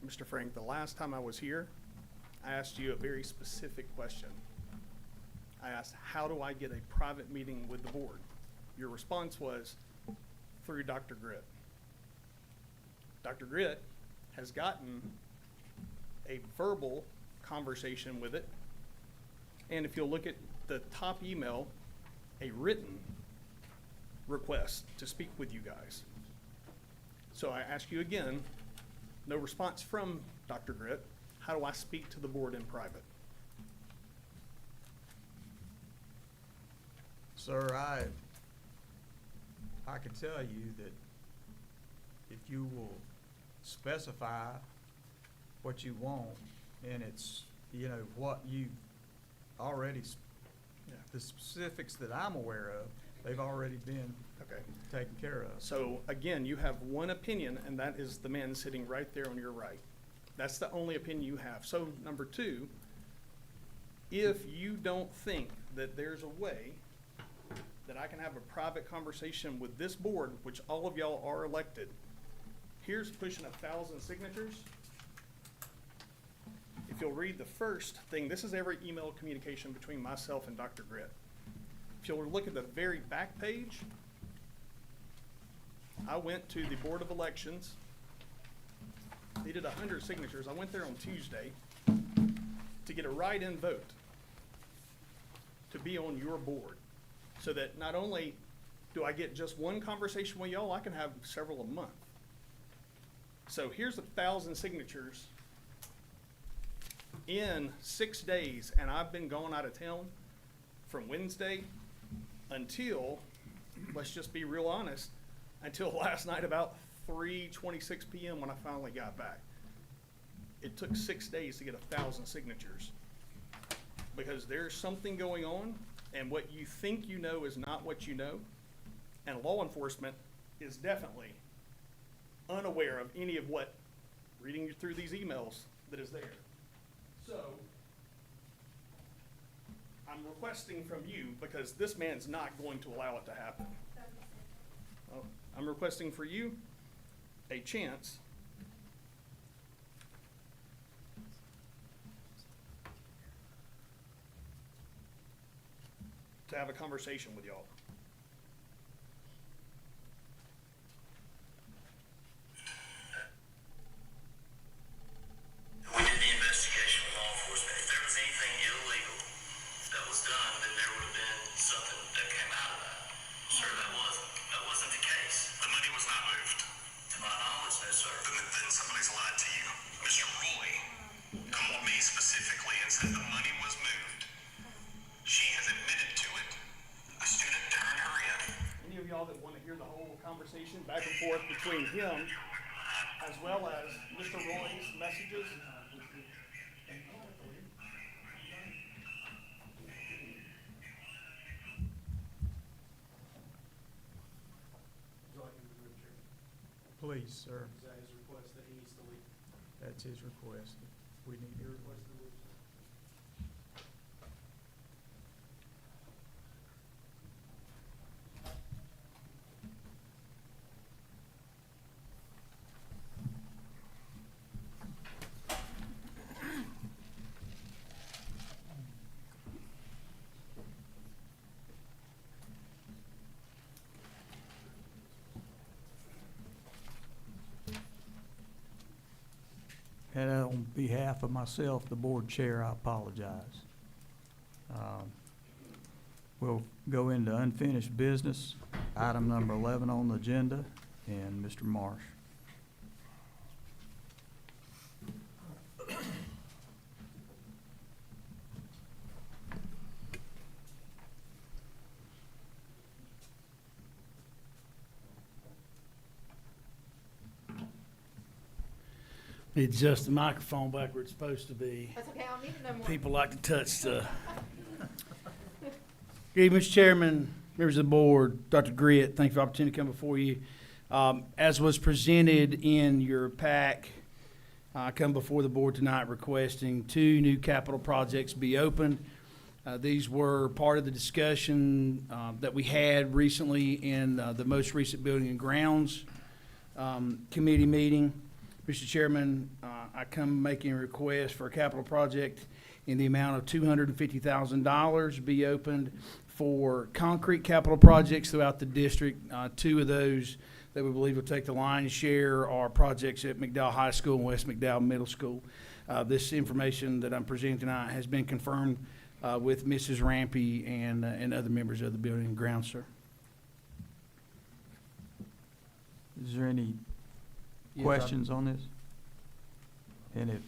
Mr. Frank, the last time I was here, I asked you a very specific question. I asked, how do I get a private meeting with the board? Your response was, through Dr. Gritt. Dr. Gritt has gotten a verbal conversation with it, and if you'll look at the top email, a written request to speak with you guys. So I ask you again, no response from Dr. Gritt. How do I speak to the board in private? Sir, I can tell you that if you will specify what you want, and it's, you know, what you already The specifics that I'm aware of, they've already been Okay. taken care of. So again, you have one opinion, and that is the man sitting right there on your right. That's the only opinion you have. So number two, if you don't think that there's a way that I can have a private conversation with this board, which all of y'all are elected, here's pushing 1,000 signatures. If you'll read the first thing, this is every email communication between myself and Dr. Grit. If you'll look at the very back page, I went to the Board of Elections, needed 100 signatures. I went there on Tuesday to get a write-in vote to be on your board, so that not only do I get just one conversation with y'all, I can have several a month. So here's 1,000 signatures in 6 days, and I've been gone out of town from Wednesday until, let's just be real honest, until last night about 3:26 p.m. when I finally got back. It took 6 days to get 1,000 signatures, because there's something going on, and what you think you know is not what you know, and law enforcement is definitely unaware of any of what, reading through these emails, that is there. So, I'm requesting from you, because this man's not going to allow it to happen. I'm requesting for you a chance to have a conversation with y'all. We did the investigation with law enforcement. If there was anything illegal that was done, then there would have been something that came out of that. Sir, that wasn't the case. The money was not moved. To my knowledge, no, sir. Then somebody's lied to you. Mr. Roy called me specifically and said the money was moved. She has admitted to it. A student turned her in. Any of y'all that want to hear the whole conversation back and forth between him as well as Mr. Roy's messages? Please, sir. Is that his request that he needs to leave? That's his request. We need your request. And on behalf of myself, the board chair, I apologize. We'll go into unfinished business, item number 11 on the agenda, and Mr. Marsh. Adjust the microphone back where it's supposed to be. That's okay, I don't need it no more. People like to touch stuff. Good evening, Mr. Chairman, members of the board, Dr. Grit, thank you for the opportunity to come before you. As was presented in your pack, I come before the board tonight requesting 2 new capital projects be opened. These were part of the discussion that we had recently in the most recent Building and Grounds Committee meeting. Mr. Chairman, I come making a request for a capital project in the amount of $250,000 be opened for concrete capital projects throughout the district. 2 of those that we believe will take the lion's share are projects at McDowell High School and West McDowell Middle School. This information that I'm presenting tonight has been confirmed with Mrs. Rampy and other members of the Building and Grounds, sir. Is there any questions on this? And if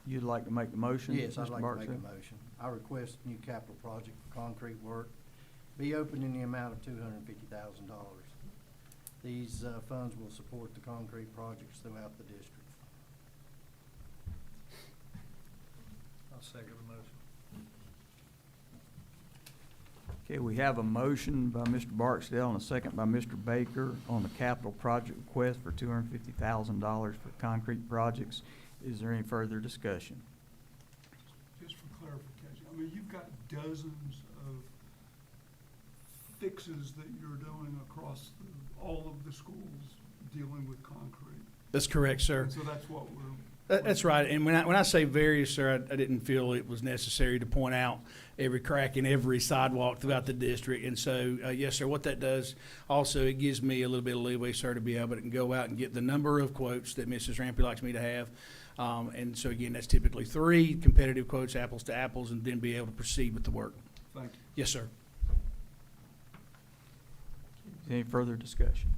you'd like to make the motion? Yes, I'd Mr. like to make Barksdale? a motion. I request new capital project for concrete work be opened in the amount of $250,000. These funds will support the concrete projects throughout the district. I'll second the motion. Okay, we have a motion by Mr. Barksdale and a second by Mr. Baker on the capital project request for $250,000 for concrete projects. Is there any further discussion? Just for clarification, I mean, you've got dozens of fixes that you're doing across all of the schools dealing with concrete. That's correct, sir. And so that's what we're. That's right. And when I say various, sir, I didn't feel it was necessary to point out every crack in every sidewalk throughout the district. And so, yes, sir, what that does also, it gives me a little bit of leeway, sir, to be able to go out and get the number of quotes that Mrs. Rampy likes me to have. And so, again, that's typically 3 competitive quotes, apples to apples, and then be able to proceed with the work. Thank you. Yes, sir. Any further discussion?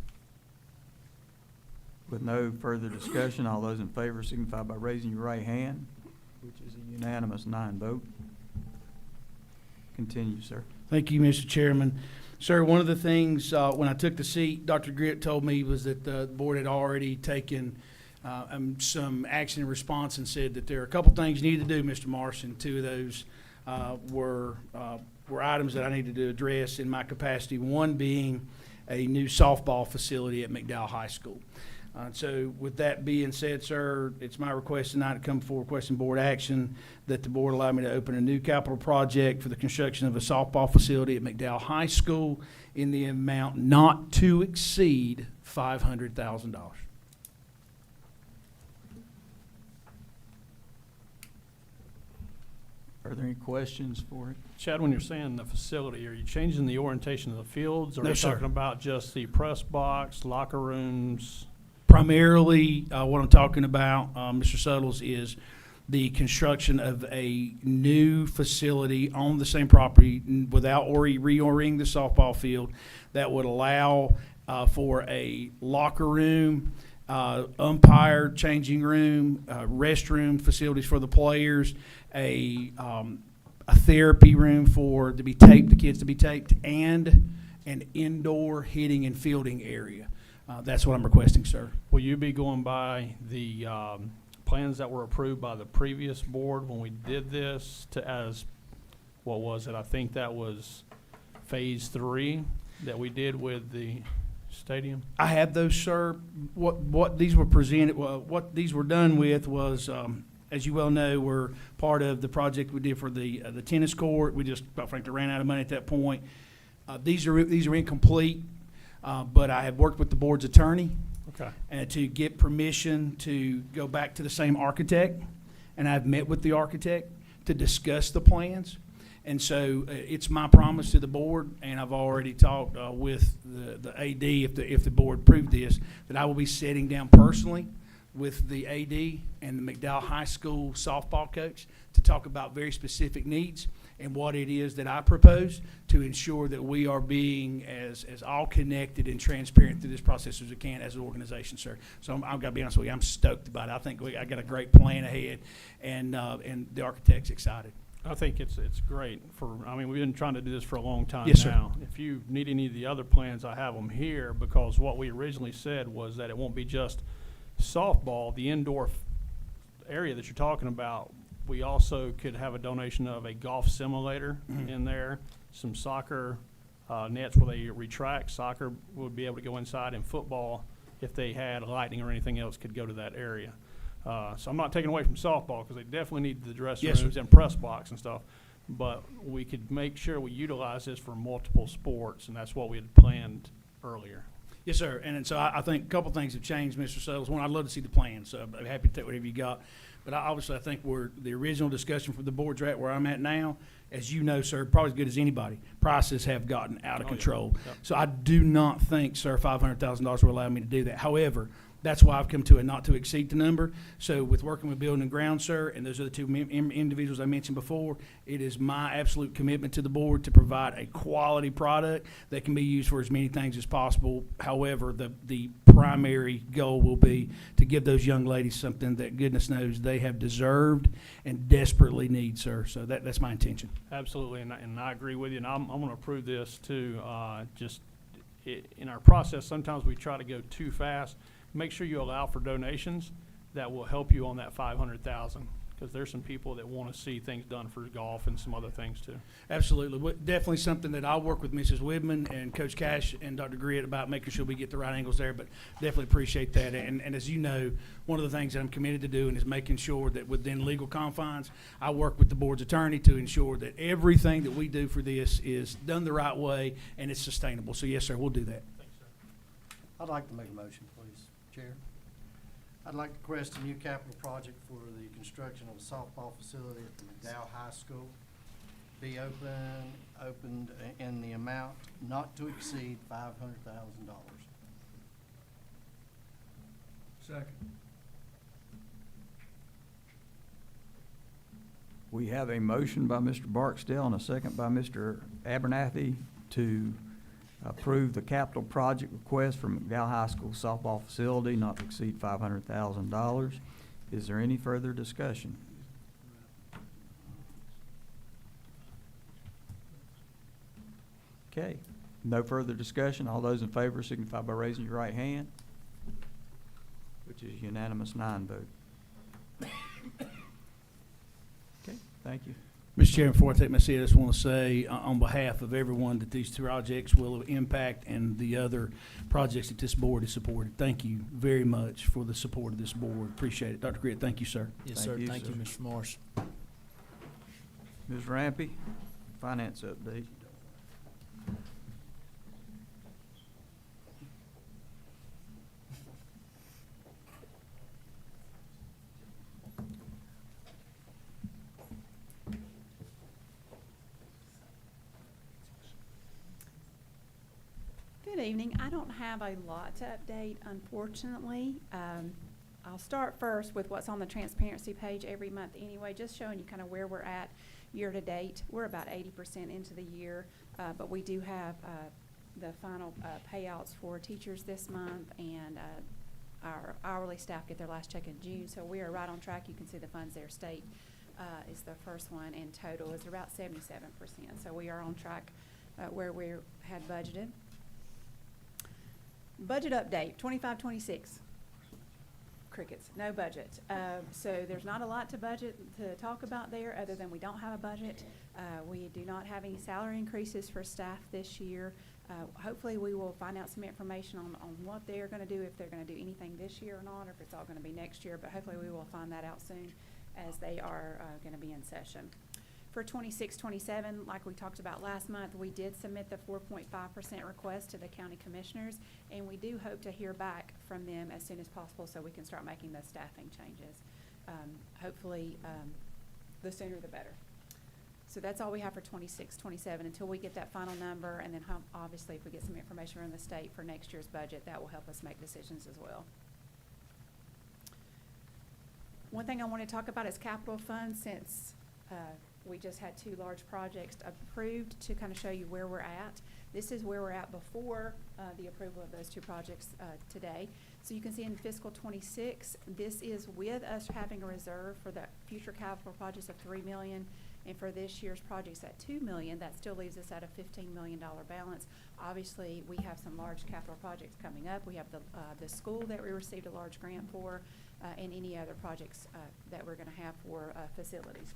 With no further discussion, all those in favor signify by raising your right hand, which is a unanimous 9 vote. Continue, sir. Thank you, Mr. Chairman. Sir, one of the things when I took the seat, Dr. Gritt told me was that the board had already taken some action and response and said that there are a couple things you need to do, Mr. Marson. 2 of those were items that I needed to address in my capacity, one being a new softball facility at McDowell High School. So with that being said, sir, it's my request tonight to come forward requesting board action that the board allow me to open a new capital project for the construction of a softball facility at McDowell High School in the amount not to exceed $500,000. Are there any questions for it? Chad, when you're saying the facility, are you changing the orientation of the fields? Or No, are you sir. talking about just the press box, locker rooms? Primarily, what I'm talking about, Mr. Suttles, is the construction of a new facility on the same property without reorienting the softball field that would allow for a locker room, umpire changing room, restroom facilities for the players, a therapy room for the kids to be taped, and an indoor hitting and fielding area. That's what I'm requesting, sir. Will you be going by the plans that were approved by the previous board when we did this what was it? I think that was phase 3 that we did with the stadium. I have those, sir. What these were presented, what these were done with was, as you well know, were part of the project we did for the tennis court. We just, quite frankly, ran out of money at that point. These are incomplete, but I have worked with the board's attorney to get permission to go back to the same architect, and I've met with the architect to discuss the plans. And so it's my promise to the board, and I've already talked with the AD, if the board approved this, that I will be sitting down personally with the AD and the McDowell High School softball coach to talk about very specific needs and what it is that I propose to ensure that we are being as all connected and transparent through this process as we can as an organization, sir. So I've got to be honest with you, I'm stoked about it. I think I got a great plan ahead, and the architect's excited. I think it's great. We've been trying to do this for a long time Yes, now. Sir. If you need any of the other plans, I have them here, because what we originally said was that it won't be just softball, the indoor area that you're talking about. We also could have a donation of a golf simulator in there, some soccer nets where they retract. Soccer would be able to go inside, and football, if they had lightning or anything else, could go to that area. So I'm not taking away from softball, because they definitely need the dressing Yes, rooms sir. and press box and stuff. But we could make sure we utilize this for multiple sports, and that's what we had planned earlier. Yes, sir. And so I think a couple things have changed, Mr. Suttles. One, I'd love to see the plan, so I'm happy to take whatever you got. But obviously, I think the original discussion for the board's at where I'm at now. As you know, sir, probably as good as anybody, prices have gotten out of control. Yeah. Yep. So I do not think, sir, $500,000 will allow me to do that. However, that's why I've come to a not to exceed the number. So with working with Building and Ground, sir, and those are the 2 individuals I mentioned before, it is my absolute commitment to the board to provide a quality product that can be used for as many things as possible. However, the primary goal will be to give those young ladies something that goodness knows they have deserved and desperately need, sir. So that's my intention. Absolutely, and I agree with you, and I'm going to approve this too. In our process, sometimes we try to go too fast. Make sure you allow for donations that will help you on that $500,000, Because there's some people that want to see things done for golf and some other things too. Absolutely. Definitely something that I'll work with Mrs. Whitman and Coach Cash and Dr. Gritt about making sure we get the right angles there, but definitely appreciate that. And as you know, one of the things that I'm committed to doing is making sure that within legal confines, I work with the board's attorney to ensure that everything that we do for this is done the right way and it's sustainable. So yes, sir, we'll do that. I'd like to make a motion, please, Chair. I'd like to request a new capital project for the construction of a softball facility at the McDowell High School. Be opened in the amount not to exceed $500,000. Second. We have a motion by Mr. Barksdale and a second by Mr. Abernathy to approve the capital project request for McDowell High School softball facility not to exceed $500,000. Is there any further discussion? Okay, no further discussion. All those in favor signify by raising your right hand, which is unanimous 9 vote. Okay, thank you. Mr. Chairman, before I take my seat, I just want to say on behalf of everyone that these projects will impact and the other projects that this board has supported, thank you very much for the support of this board. Appreciate it. Dr. Gritt, thank you, sir. Yes, sir. Thank sir. you, Mr. Marsh. Ms. Rampy, finance update. Good evening. I don't have a lot to update, unfortunately. I'll start first with what's on the transparency page every month anyway, just showing you kind of where we're at year to date. We're about 80% into the year, but we do have the final payouts for teachers this month, and our hourly staff get their last check in June, so we are right on track. You can see the funds there. State is the first one, and total is about 77%. So we are on track where we had budgeted. Budget update, 25-26. Crickets, no budget. So there's not a lot to talk about there other than we don't have a budget. We do not have any salary increases for staff this year. Hopefully we will find out some information on what they're going to do, if they're going to do anything this year or not, or if it's all going to be next year. But hopefully we will find that out soon as they are going to be in session. For 26-27, like we talked about last month, we did submit the 4.5% request to the county commissioners, and we do hope to hear back from them as soon as possible so we can start making those staffing changes. Hopefully, the sooner the better. So that's all we have for 26-27 until we get that final number, and then obviously if we get some information from the state for next year's budget, that will help us make decisions as well. One thing I want to talk about is capital funds, since we just had 2 large projects approved, to kind of show you where we're at. This is where we're at before the approval of those 2 projects today. So you can see in fiscal 26, this is with us having a reserve for the future capital projects of $3 million, and for this year's projects at $2 million. That still leaves us at a $15 million balance. Obviously, we have some large capital projects coming up. We have the school that we received a large grant for, and any other projects that we're going to have for facilities.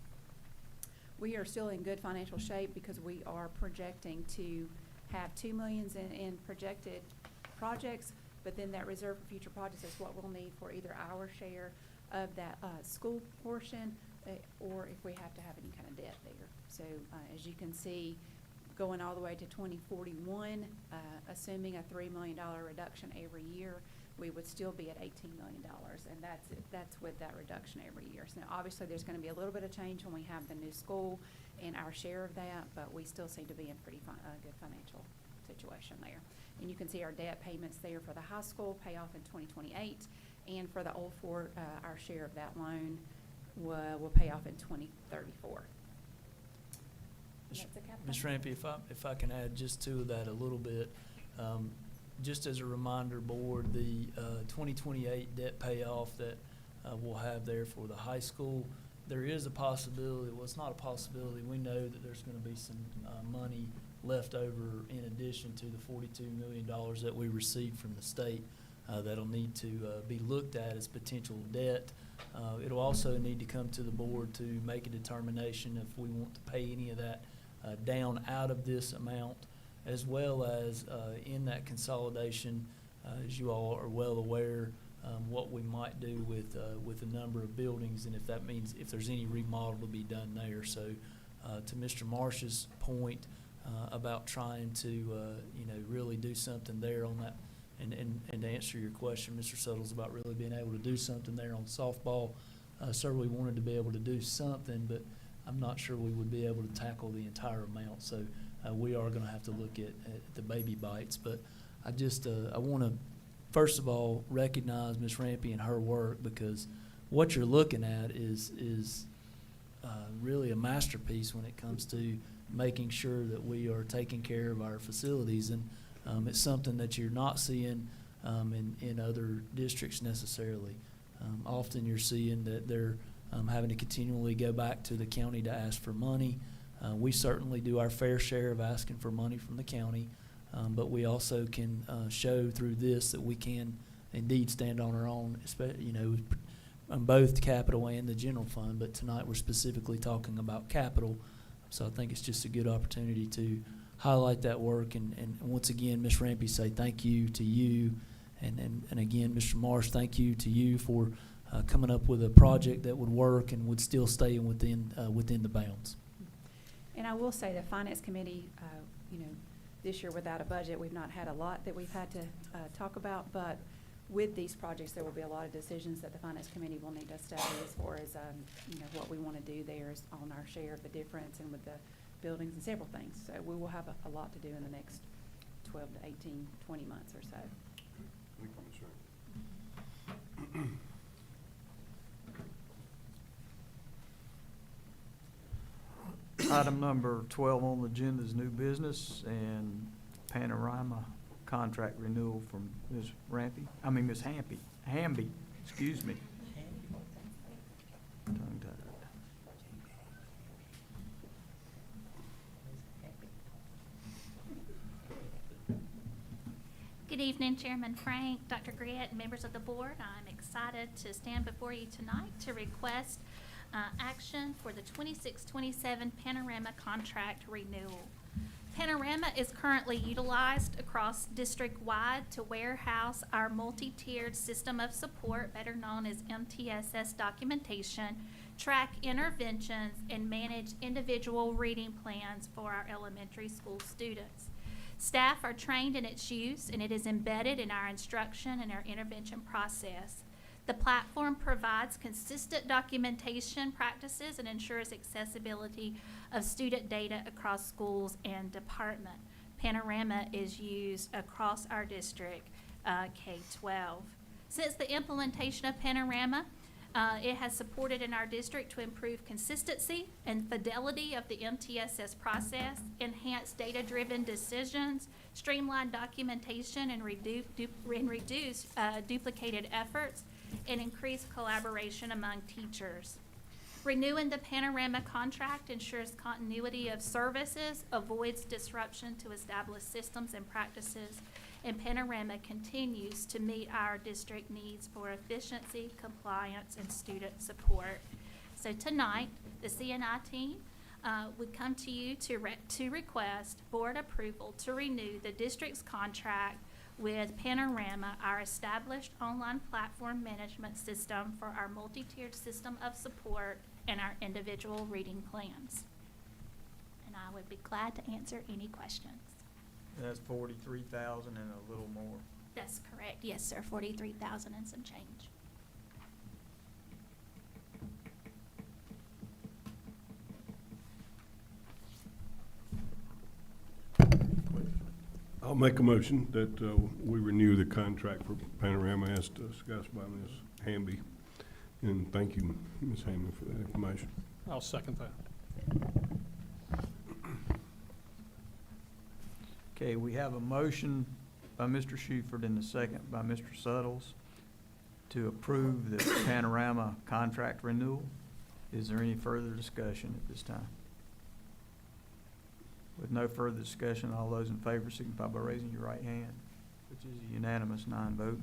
We are still in good financial shape because we are projecting to have $2 million in projected projects, but then that reserve for future projects is what we'll need for either our share of that school portion, or if we have to have any kind of debt there. So as you can see, going all the way to 2041, assuming a $3 million reduction every year, we would still be at $18 million, and that's with that reduction every year. So now obviously there's going to be a little bit of change when we have the new school and our share of that, but we still seem to be in pretty good financial situation there. And you can see our debt payments there for the high school pay off in 2028, and for the Old Fort, our share of that loan will pay off in 2034. Ms. Rampy, if I can add just to that a little bit, just as a reminder, board, the 2028 debt payoff that we'll have there for the high school, there is a possibility, well, it's not a possibility, we know that there's going to be some money left over in addition to the $42 million that we received from the state that'll need to be looked at as potential debt. It'll also need to come to the board to make a determination if we want to pay any of that down out of this amount, as well as in that consolidation, as you all are well aware, what we might do with a number of buildings, and if that means if there's any remodel to be done there. So to Mr. Marsh's point about trying to really do something there on that, and to answer your question, Mr. Suttles, about really being able to do something there on softball, certainly wanted to be able to do something, but I'm not sure we would be able to tackle the entire amount. So we are going to have to look at the baby bites. But I just I want to first of all recognize Ms. Rampy and her work, because what you're looking at is really a masterpiece when it comes to making sure that we are taking care of our facilities, and it's something that you're not seeing in other districts necessarily. Often you're seeing that they're having to continually go back to the county to ask for money. We certainly do our fair share of asking for money from the county, but we also can show through this that we can indeed stand on our own, on both capital and the general fund. But tonight we're specifically talking about capital, so I think it's just a good opportunity to highlight that work. And once again, Ms. Rampy, say thank you to you, and again, Mr. Marsh, thank you to you for coming up with a project that would work and would still stay within the bounds. And I will say the Finance Committee, this year without a budget, we've not had a lot that we've had to talk about, but with these projects, there will be a lot of decisions that the Finance Committee will need to study as far as, what we want to do there is on our share of the difference and with the buildings and several things. So we will have a lot to do in the next 12 to 18, 20 months or so. Item number 12 on the agenda is new business and Panorama contract renewal from Ms. Ms. Hamby, excuse me. Tongue-tied. Good evening, Chairman Frank, Dr. Gritt, and members of the board. I'm excited to stand before you tonight to request action for the 26-27 Panorama contract renewal. Panorama is currently utilized across district-wide to warehouse our multi-tiered system of support, better known as MTSS documentation, track interventions, and manage individual reading plans for our elementary school students. Staff are trained in its use, and it is embedded in our instruction and our intervention process. The platform provides consistent documentation practices and ensures accessibility of student data across schools and department. Panorama is used across our district, K-12. Since the implementation of Panorama, it has supported in our district to improve consistency and fidelity of the MTSS process, enhance data-driven decisions, streamline documentation, and reduce duplicated efforts, and increase collaboration among teachers. Renewing the Panorama contract ensures continuity of services, avoids disruption to established systems and practices, and Panorama continues to meet our district needs for efficiency, compliance, and student support. So tonight, the CNI team would come to you to request board approval to renew the district's contract with Panorama, our established online platform management system for our multi-tiered system of support and our individual reading plans. And I would be glad to answer any questions. That's 43,000 and a little more. That's correct. Yes, sir. 43,000 and some change. I'll make a motion that we renew the contract for Panorama as discussed by Ms. Hamby. And thank you, Ms. Hamby, for that information. I'll second that. Okay, we have a motion by Mr. Shuford and a second by Mr. Suttles to approve the Panorama contract renewal. Is there any further discussion at this time? With no further discussion, all those in favor signify by raising your right hand, which is a unanimous 9 vote.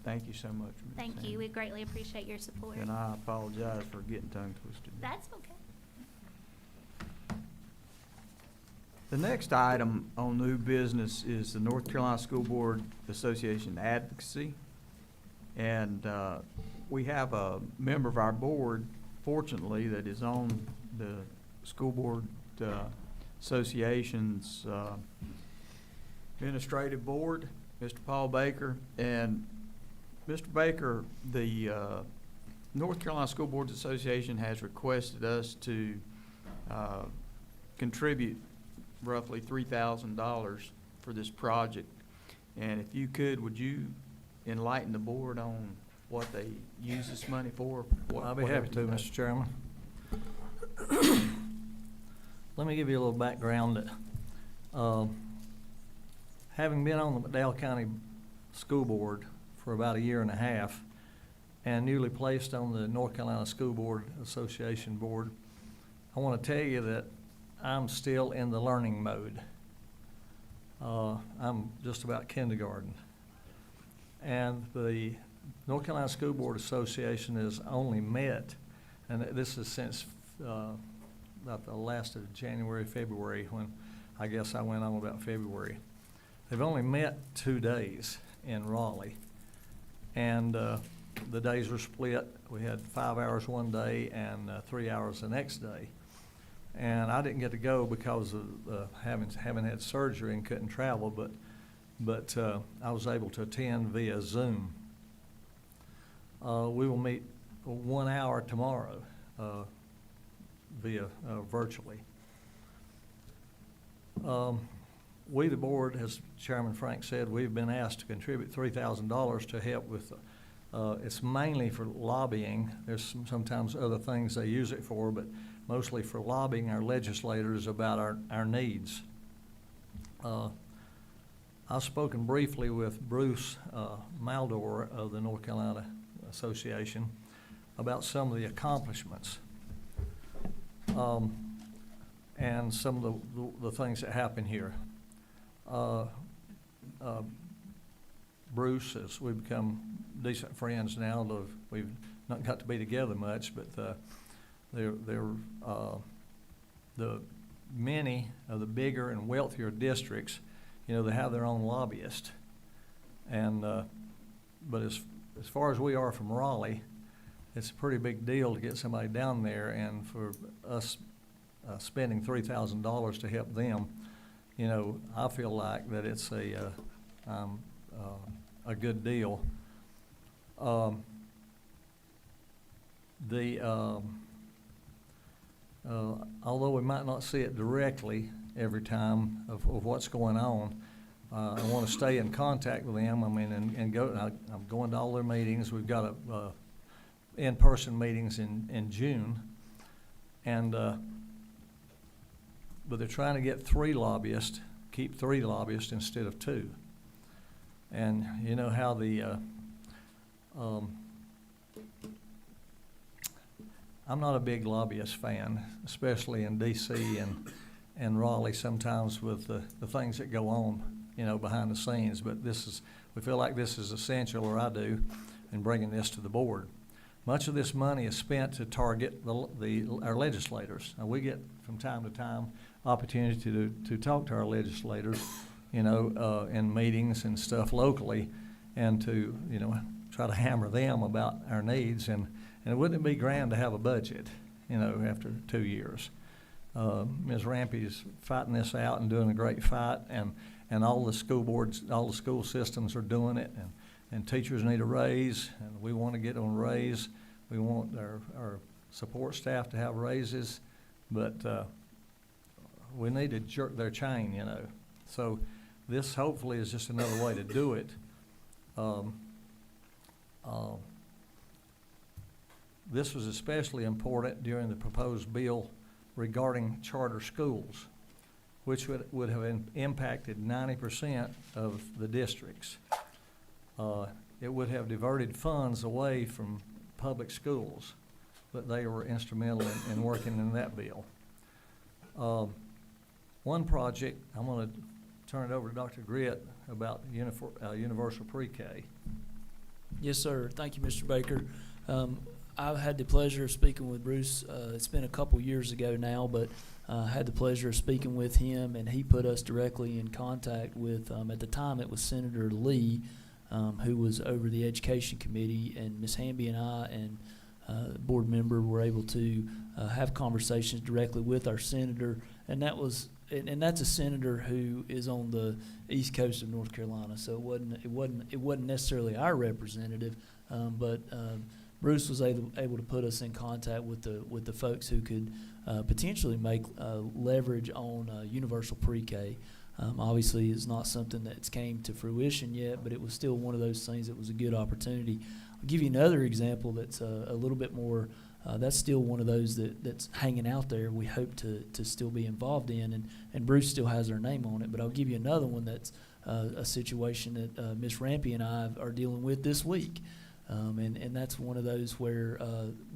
Thank you so much, Ms. Thank Sandy. you. We greatly appreciate your support. And I apologize for getting tongue twisted. That's okay. The next item on new business is the North Carolina School Board Association Advocacy. And we have a member of our board, fortunately, that is on the School Board Association's administrative board, Mr. Paul Baker. And Mr. Baker, the North Carolina School Boards Association has requested us to contribute roughly $3,000 for this project. And if you could, would you enlighten the board on what they use this money for? I'll be happy to, Mr. Chairman. Let me give you a little background. Having been on the McDowell County School Board for about a year and a half and newly placed on the North Carolina School Board Association Board, I want to tell you that I'm still in the learning mode. I'm just about kindergarten. And the North Carolina School Board Association has only met, and this is since about the last of January, February, when I guess I went on about February. They've only met 2 days in Raleigh. And the days were split. We had 5 hours one day and 3 hours the next day. And I didn't get to go because of having had surgery and couldn't travel, but I was able to attend via Zoom. We will meet 1 hour tomorrow via virtually. We, the board, as Chairman Frank said, we've been asked to contribute $3,000 to help with, it's mainly for lobbying. There's sometimes other things they use it for, but mostly for lobbying our legislators about our needs. I've spoken briefly with Bruce Maldor of the North Carolina Association about some of the accomplishments and some of the things that happen here. Bruce, as we've become decent friends now, we've not got to be together much, but the many of the bigger and wealthier districts, you know, they have their own lobbyist. And but as far as we are from Raleigh, it's a pretty big deal to get somebody down there, and for us spending $3,000 to help them, you know, I feel like that it's a good deal. Although we might not see it directly every time of what's going on, I want to stay in contact with them. I mean, and go. I'm going to all their meetings. We've got in-person meetings in June, and but they're trying to get 3 lobbyists, keep 3 lobbyists instead of 2. And you know how the I'm not a big lobbyist fan, especially in D.C. and Raleigh sometimes with the things that go on, you know, behind the scenes. But we feel like this is essential, or I do, in bringing this to the board. Much of this money is spent to target our legislators. Now, we get from time to time opportunity to talk to our legislators, you know, in meetings and stuff locally, and to, you know, try to hammer them about our needs. And wouldn't it be grand to have a budget, you know, after 2 years? Ms. Rampy's fighting this out and doing a great fight, and all the school boards, all the school systems are doing it, and teachers need a raise, and we want to get on a raise. We want our support staff to have raises, but we need to jerk their chain, you know. So this hopefully is just another way to do it. This was especially important during the proposed bill regarding charter schools, which would have impacted 90% of the districts. It would have diverted funds away from public schools, but they were instrumental in working in that bill. One project, I'm going to turn it over to Dr. Gritt about universal pre-K. Yes, sir. Thank you, Mr. Baker. I've had the pleasure of speaking with Bruce. It's been a couple years ago now, but I had the pleasure of speaking with him, and he put us directly in contact with, at the time it was Senator Lee, who was over the Education Committee, and Ms. Hamby and I and board member were able to have conversations directly with our senator, and that's a senator who is on the east coast of North Carolina. So it wasn't necessarily our representative, but Bruce was able to put us in contact with the folks who could potentially make leverage on universal pre-K. Obviously, it's not something that's came to fruition yet, but it was still one of those things that was a good opportunity. I'll give you another example that's a little bit more. That's still one of those that's hanging out there. We hope to still be involved in, and Bruce still has our name on it. But I'll give you another one that's a situation that Ms. Rampy and I are dealing with this week, and that's one of those where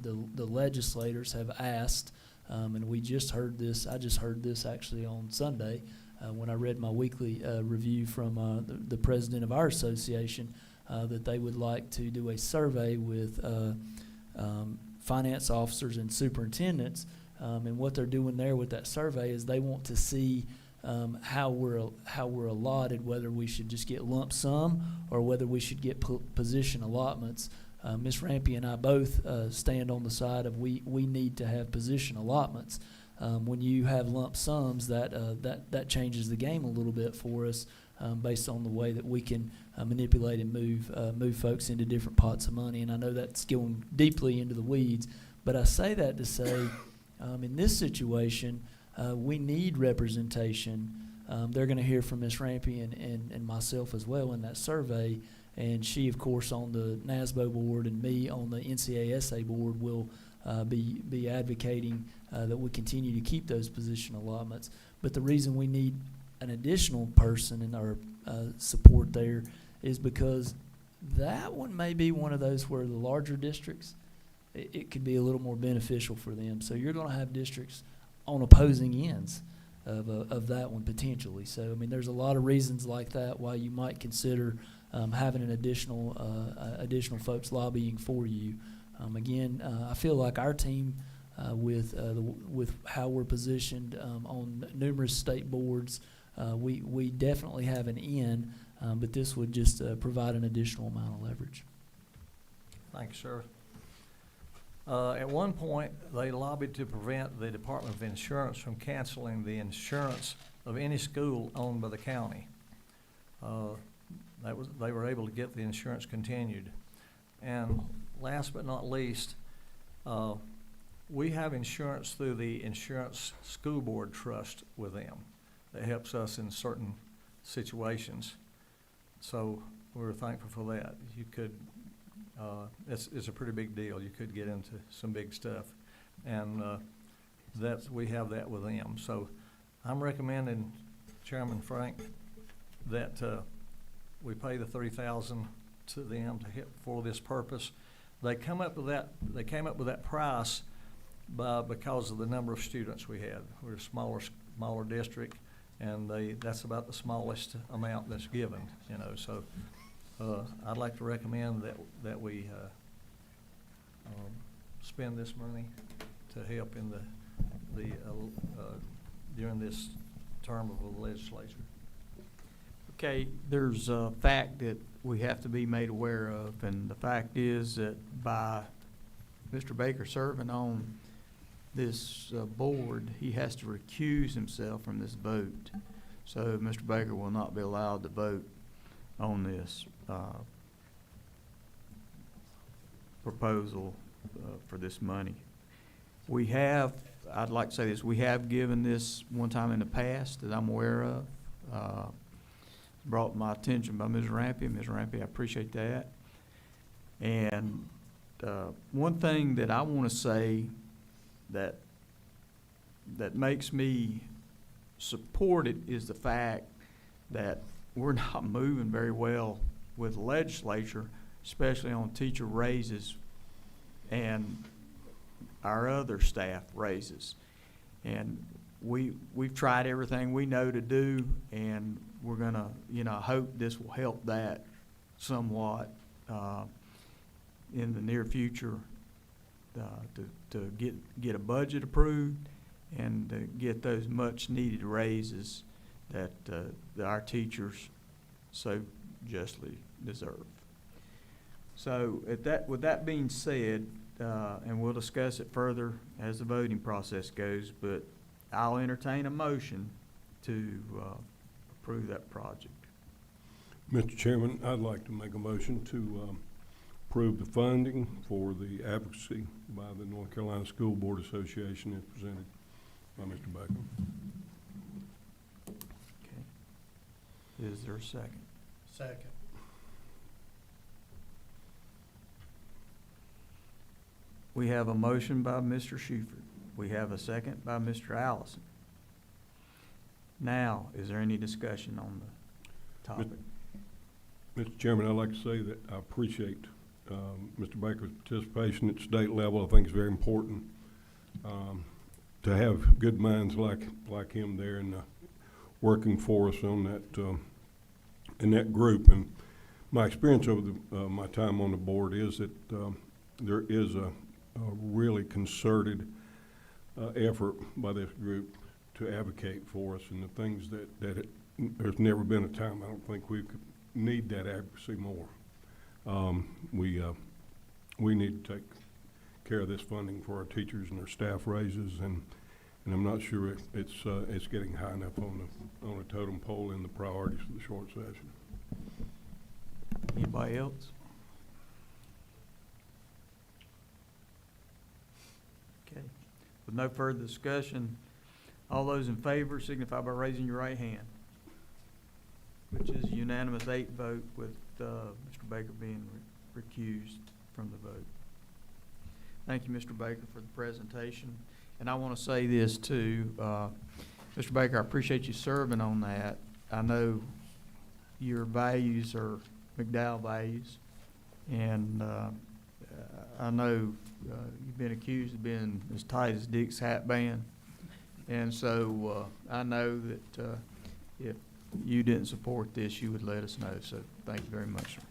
the legislators have asked, and we just heard this. I just heard this actually on Sunday when I read my weekly review from the president of our association, that they would like to do a survey with finance officers and superintendents, and what they're doing there with that survey is they want to see how we're allotted, whether we should just get lump sum or whether we should get position allotments. Ms. Rampy and I both stand on the side of we need to have position allotments. When you have lump sums, that changes the game a little bit for us, based on the way that we can manipulate and move folks into different pots of money. And I know that's going deeply into the weeds, but I say that to say, in this situation, we need representation. They're going to hear from Ms. Rampy and myself as well in that survey, and she, of course, on the NASBO board, and me on the NCASA board will be advocating that we continue to keep those position allotments. But the reason we need an additional person in our support there is because that one may be one of those where the larger districts, it could be a little more beneficial for them. So you're going to have districts on opposing ends of that one potentially. So, I mean, there's a lot of reasons like that why you might consider having an additional folks lobbying for you. Again, I feel like our team, with how we're positioned on numerous state boards, we definitely have an in, but this would just provide an additional amount of leverage. Thank you, sir. At one point, they lobbied to prevent the Department of Insurance from canceling the insurance of any school owned by the county. They were able to get the insurance continued. And last but not least, we have insurance through the Insurance School Board Trust with them that helps us in certain situations. So we're thankful for that. You could, it's a pretty big deal. You could get into some big stuff. And we have that with them. So I'm recommending, Chairman Frank, that we pay the $3,000 to them to hit for this purpose. They came up with that price because of the number of students we had. We're a smaller district, and that's about the smallest amount that's given, you know. So I'd like to recommend that we spend this money to help in during this term of the legislature. Okay, there's a fact that we have to be made aware of, and the fact is that by Mr. Baker serving on this board, he has to recuse himself from this vote. So Mr. Baker will not be allowed to vote on this proposal for this money. We have, I'd like to say this, we have given this one time in the past that I'm aware of. Brought to my attention by Ms. Rampy. Ms. Rampy, I appreciate that. And one thing that I want to say that makes me support it is the fact that we're not moving very well with the legislature, especially on teacher raises and our other staff raises. And we've tried everything we know to do, and we're gonna, hope this will help that somewhat. in the near future to get a budget approved and to get those much-needed raises that our teachers so justly deserve. So with that being said, and we'll discuss it further as the voting process goes, but I'll entertain a motion to approve that project. Mr. Chairman, I'd like to make a motion to approve the funding for the advocacy by the North Carolina School Board Association as presented by Mr. Baker. Okay. Is there a second? Second. We have a motion by Mr. Shuford. We have a second by Mr. Allison. Now, is there any discussion on the topic? Mr. Chairman, I'd like to say that I appreciate Mr. Baker's participation at state level. I think it's very important to have good minds like him there and working for us on that in that group. And my experience over my time on the board is that there is a really concerted effort by this group to advocate for us, and the things there's never been a time I don't think we could need that advocacy more. We need to take care of this funding for our teachers and their staff raises, and I'm not sure it's getting high enough on the totem pole in the priorities for the short session. Anybody else? Okay. With no further discussion, all those in favor signify by raising your right hand, which is a unanimous 8 vote with Mr. Baker being recused from the vote. Thank you, Mr. Baker, for the presentation. And I want to say this too, Mr. Baker, I appreciate you serving on that. I know your values are McDowell values, and I know you've been accused of being as tight as Dick's hat band, and so I know that if you didn't support this, you would let us know. So thank you very much, sir.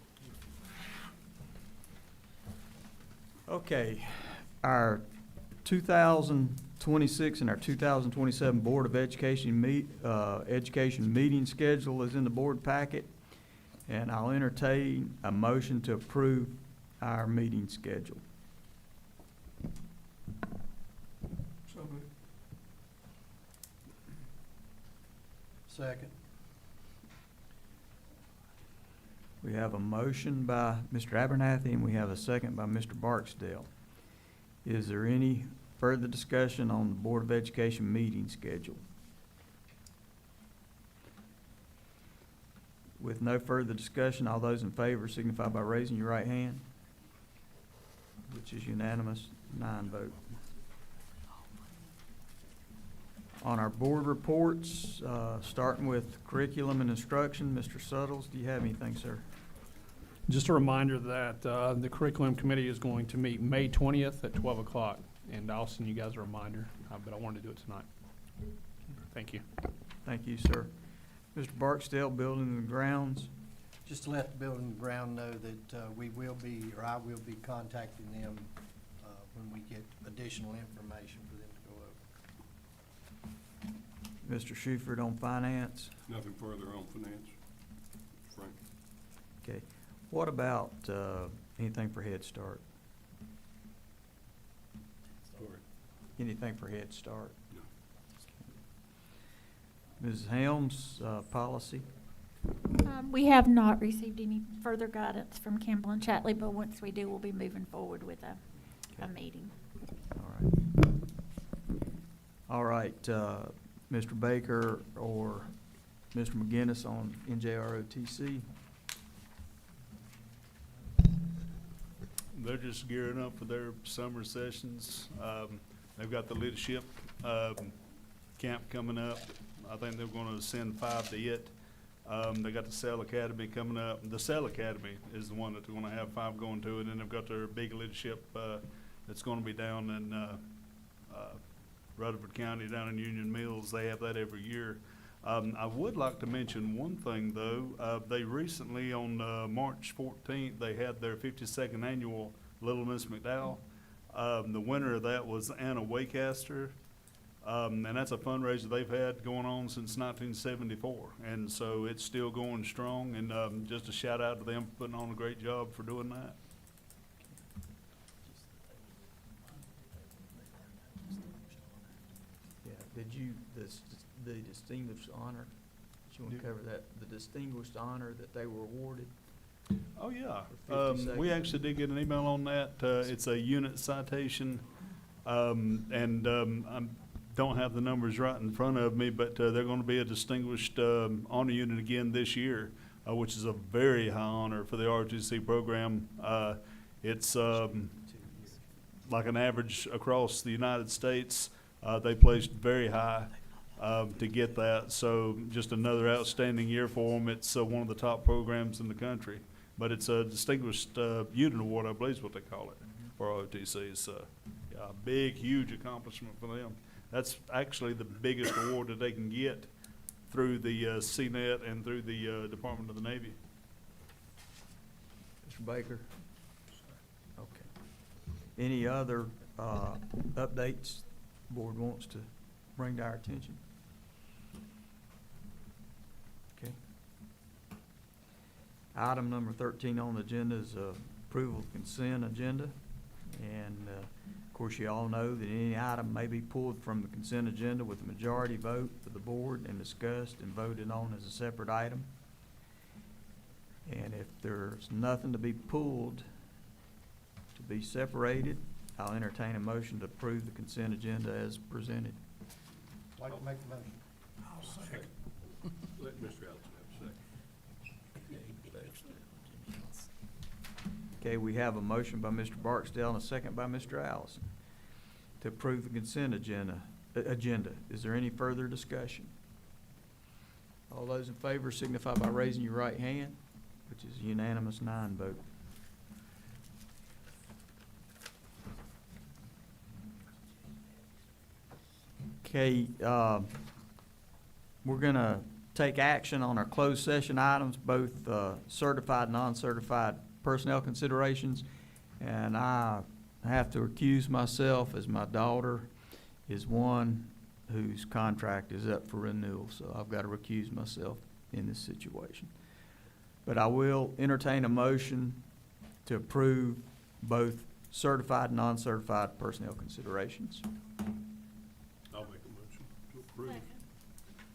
Okay, our 2026 and our 2027 Board of Education meeting schedule is in the board packet, and I'll entertain a motion to approve our meeting schedule. So moved. Second. We have a motion by Mr. Abernathy, and we have a second by Mr. Barksdale. Is there any further discussion on the Board of Education meeting schedule? With no further discussion, all those in favor signify by raising your right hand, which is unanimous, 9 vote. On our board reports, starting with curriculum and instruction, Mr. Suttles, do you have anything, sir? Just a reminder that the curriculum committee is going to meet May 20th at 12 o'clock, and I'll send you guys a reminder, but I wanted to do it tonight. Thank you. Thank you, sir. Mr. Barksdale, Building and Grounds. Just to let the building and ground know that we will be, or I will be contacting them when we get additional information for them to go over. Mr. Shuford on Finance. Nothing further on finance, Frank. Okay. What about anything for Head Start? Sorry. Anything for Head Start? No. Mrs. Helms, Policy. We have not received any further guidance from Campbell and Chatley, but once we do, we'll be moving forward with a meeting. All right, Mr. Baker or Mr. McGinnis on NJROTC. They're just gearing up for their summer sessions. They've got the leadership camp coming up. I think they're going to send 5 to it. They got the Sail Academy coming up. The Sail Academy is the one that they're going to have 5 going to, and then they've got their big leadership that's going to be down in Rutherford County, down in Union Mills. They have that every year. I would like to mention one thing, though. They recently, on March 14th, they had their 52nd annual Little Miss McDowell. The winner of that was Anna Waycaster. And that's a fundraiser they've had going on since 1974. And so it's still going strong. And just a shout out to them for putting on a great job for doing that. Yeah, did you, the distinguished honor, did you want to cover that? The distinguished honor that they were awarded? Oh, yeah. For 50 We seconds. actually did get an email on that. It's a unit citation. I don't have the numbers right in front of me, but they're going to be a distinguished honor unit again this year, which is a very high honor for the ROTC program. It's like an average across the United States. They placed very high to get that. So just another outstanding year for them. It's one of the top programs in the country. But it's a distinguished unit award, I believe is what they call it, for ROTC. It's a big, huge accomplishment for them. That's actually the biggest award that they can get through the CNET and through the Department of the Navy. Mr. Baker? Okay. Any other updates the board wants to bring to our attention? Okay. Item number 13 on the agenda is approval of consent agenda. And of course, you all know that any item may be pulled from the consent agenda with a majority vote of the board and discussed and voted on as a separate item. And if there's nothing to be pulled to be separated, I'll entertain a motion to approve the consent agenda as presented. I'd like to make the motion. I'll second. Let Mr. Allison have a second. Okay, we have a motion by Mr. Barksdale and a second by Mr. Allison to approve the consent agenda. Is there any further discussion? All those in favor signify by raising your right hand, which is a unanimous 9 vote. Okay, we're gonna take action on our closed session items, both certified and non-certified personnel considerations. And I have to recuse myself as my daughter is one whose contract is up for renewal. So I've got to recuse myself in this situation. But I will entertain a motion to approve both certified and non-certified personnel considerations. I'll make a motion to approve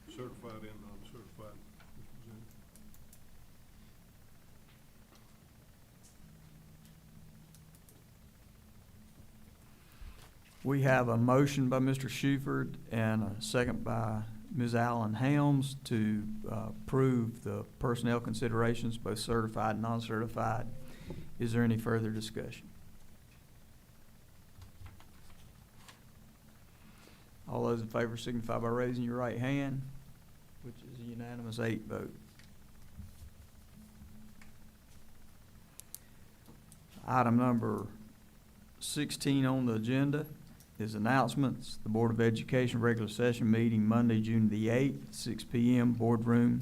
certified and non-certified. We have a motion by Mr. Shuford and a second by Ms. Allen Helms to approve the personnel considerations, both certified and non-certified. Is there any further discussion? All those in favor signify by raising your right hand, which is a unanimous 8 vote. Item number 16 on the agenda is announcements. The Board of Education regular session meeting Monday, June the 8th, 6 p.m. boardroom.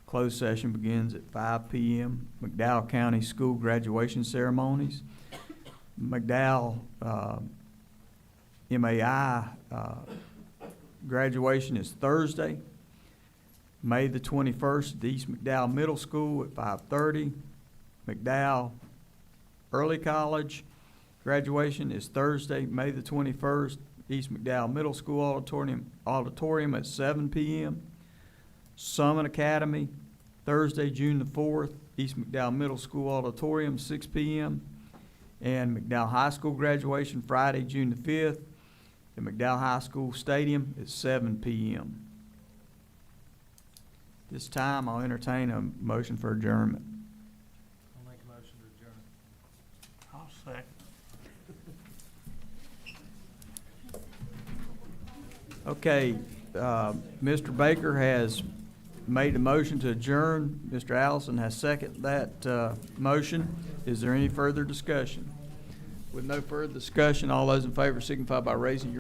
Closed session begins at 5 p.m. McDowell County School graduation ceremonies. McDowell MAI graduation is Thursday, May the 21st at the East McDowell Middle School at 5:30. McDowell Early College graduation is Thursday, May the 21st, East McDowell Middle School auditorium at 7 p.m. Summit Academy, Thursday, June the 4th, East McDowell Middle School auditorium, 6 p.m. And McDowell High School graduation, Friday, June the 5th, at McDowell High School Stadium at 7 p.m. This time, I'll entertain a motion for adjournment. I'll make a motion to adjourn. I'll second. Okay, Mr. Baker has made a motion to adjourn. Mr. Allison has seconded that motion. Is there any further discussion? With no further discussion, all those in favor signify by raising your